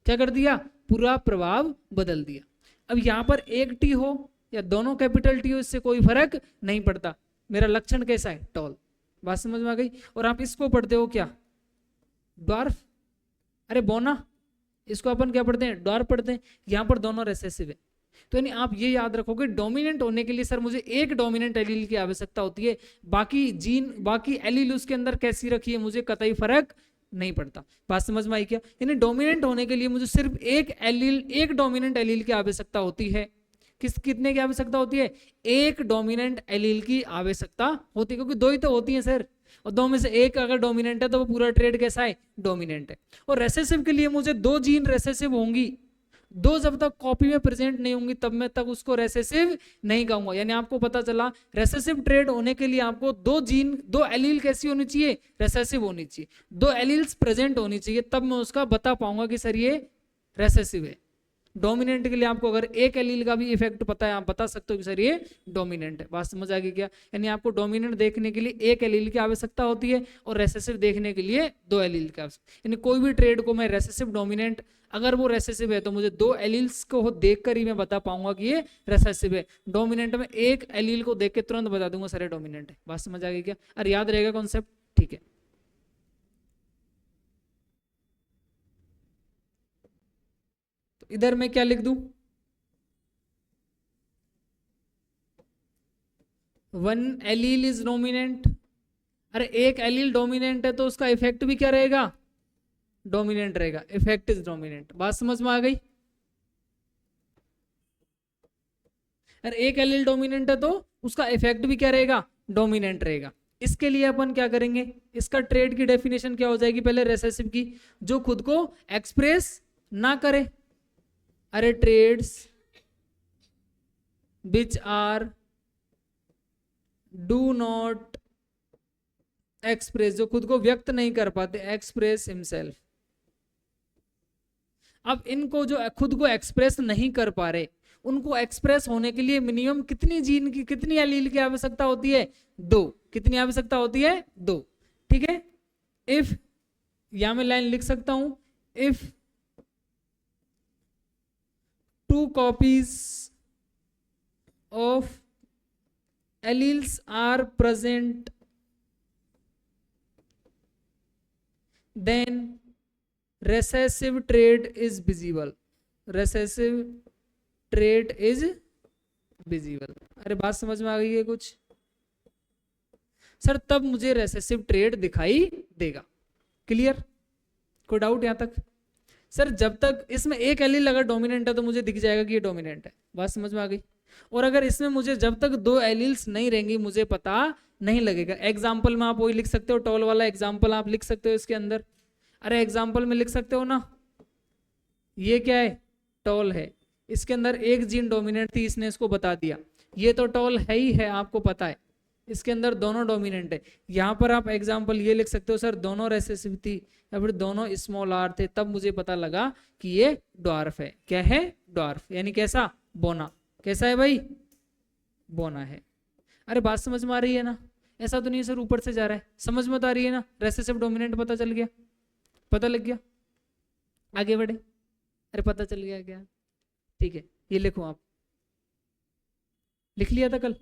क्या कर दिया, पूरा प्रभाव बदल दिया। अब यहां पर एक टी हो या दोनों कैपिटल टी हो, इससे कोई फर्क नहीं पड़ता, मेरा लक्षण कैसा है, टॉल। बात समझ में आ गई। और आप इसको पढ़ते हो क्या, ड्वार्फ, अरे बोना, इसको अपन क्या पढ़ते हैं, डॉर्फ पढ़ते हैं। यहाँ पर दोनों रेसेसिव है। तो यानी आप ये याद रखोगे डोमिनेंट होने के लिए सर मुझे एक डोमिनेंट एलील की आवश्यकता होती है, बाकी एलील उसके अंदर कैसी रखी है मुझे कतई फर्क नहीं पड़ता। बात समझ में आई क्या? यानी डोमिनेंट होने के लिए मुझे सिर्फ एक डोमिनेंट एलील की आवश्यकता होती है। कितने की आवश्यकता होती है? एक डोमिनेंट एलील की आवश्यकता होती है, क्योंकि दो ही तो होती है सर, और दो में से एक अगर डोमिनेंट है तो वो पूरा ट्रेड कैसा है, डोमिनेंट है। और रेसेसिव के लिए मुझे दो जीन रेसेसिव होंगी, दो जब तक कॉपी में प्रेजेंट नहीं होंगी तब मैं तक उसको रेसेसिव नहीं कहूंगा। यानी आपको पता चला रेसेसिव ट्रेड होने के लिए आपको दो एलील कैसी होनी चाहिए, रेसेसिव होनी चाहिए, दो एलील्स प्रेजेंट होनी चाहिए, तब मैं उसका बता पाऊंगा कि सर ये रेसेसिव है। डोमिनेंट के लिए आपको अगर एक एलील का भी इफेक्ट पता है आप बता सकते हो कि सर ये डोमिनेंट है। बात समझ आ गई क्या? यानी आपको डोमिनेंट देखने के लिए एक एलील की आवश्यकता होती है और रेसेसिव देखने के लिए दो एलील की आवश्यकता। यानी कोई भी ट्रेड को मैं रेसेसिव डोमिनेंट, अगर वो रेसेसिव है तो मुझे दो एलील्स को देखकर ही मैं बता पाऊंगा कि ये रेसेसिव है। डोमिनेंट में एक एलील को देख के तुरंत बता दूंगा सर ये डोमिनेंट है। बात समझ आ गई क्या? अरे याद रहेगा कॉन्सेप्ट? ठीक है। इधर मैं क्या लिख दूं, वन एलील इज डोमिनेंट। अरे एक एलील डोमिनेंट है तो उसका इफेक्ट भी क्या रहेगा, डोमिनेंट रहेगा। Effect is dominant. बात समझ में आ गई? अरे एक एलील डोमिनेंट है तो उसका इफेक्ट भी क्या रहेगा, डोमिनेंट रहेगा। इसके लिए अपन क्या करेंगे, इसका ट्रेड की डेफिनेशन क्या हो जाएगी, पहले रेसेसिव की, जो खुद को एक्सप्रेस ना करे। अरे traits which are do not express, जो खुद को व्यक्त नहीं कर पाते, एक्सप्रेस हिमसेल्फ। अब इनको जो खुद को एक्सप्रेस नहीं कर पा रहे, उनको एक्सप्रेस होने के लिए मिनिमम कितनी जीन की, कितनी एलील की आवश्यकता होती है, दो। कितनी आवश्यकता होती है, दो। ठीक है। इफ, यहां मैं लाइन लिख सकता हूं, if two copies of alleles are present, then recessive trait is visible. recessive trait is visible. अरे बात समझ में आ गई है कुछ सर? तब मुझे रेसेसिव ट्रेड दिखाई देगा। क्लियर? कोई डाउट यहां तक? सर जब तक इसमें एक एलील अगर डोमिनेंट है तो मुझे दिख जाएगा कि ये डोमिनेंट है। बात समझ में आ गई? और अगर इसमें मुझे जब तक दो एलील्स नहीं रहेंगी मुझे पता नहीं लगेगा। एग्जाम्पल में आप वही लिख सकते हो, टॉल वाला एग्जाम्पल आप लिख सकते हो इसके अंदर। अरे एग्जाम्पल में लिख सकते हो ना, ये क्या है, टॉल है, इसके अंदर एक जीन डोमिनेंट थी, इसने इसको बता दिया, ये तो टॉल है ही है, आपको पता है इसके अंदर दोनों डोमिनेंट है। यहां पर आप एग्जाम्पल ये लिख सकते हो, सर दोनों रेसेसिव थी या फिर दोनों स्मॉल आर थे, तब मुझे पता लगा कि ये डॉर्फ है। क्या है, डॉर्फ। यानी कैसा, बोना। कैसा है भाई, बोना है। अरे बात समझ में आ रही है ना? ऐसा तो नहीं है सर ऊपर से जा रहा है, समझ में तो आ रही है ना? रेसेसिव डोमिनेंट पता चल गया, पता लग गया, आगे बढ़े। अरे पता चल गया क्या? ठीक है, ये लिखो आप, लिख लिया था कल।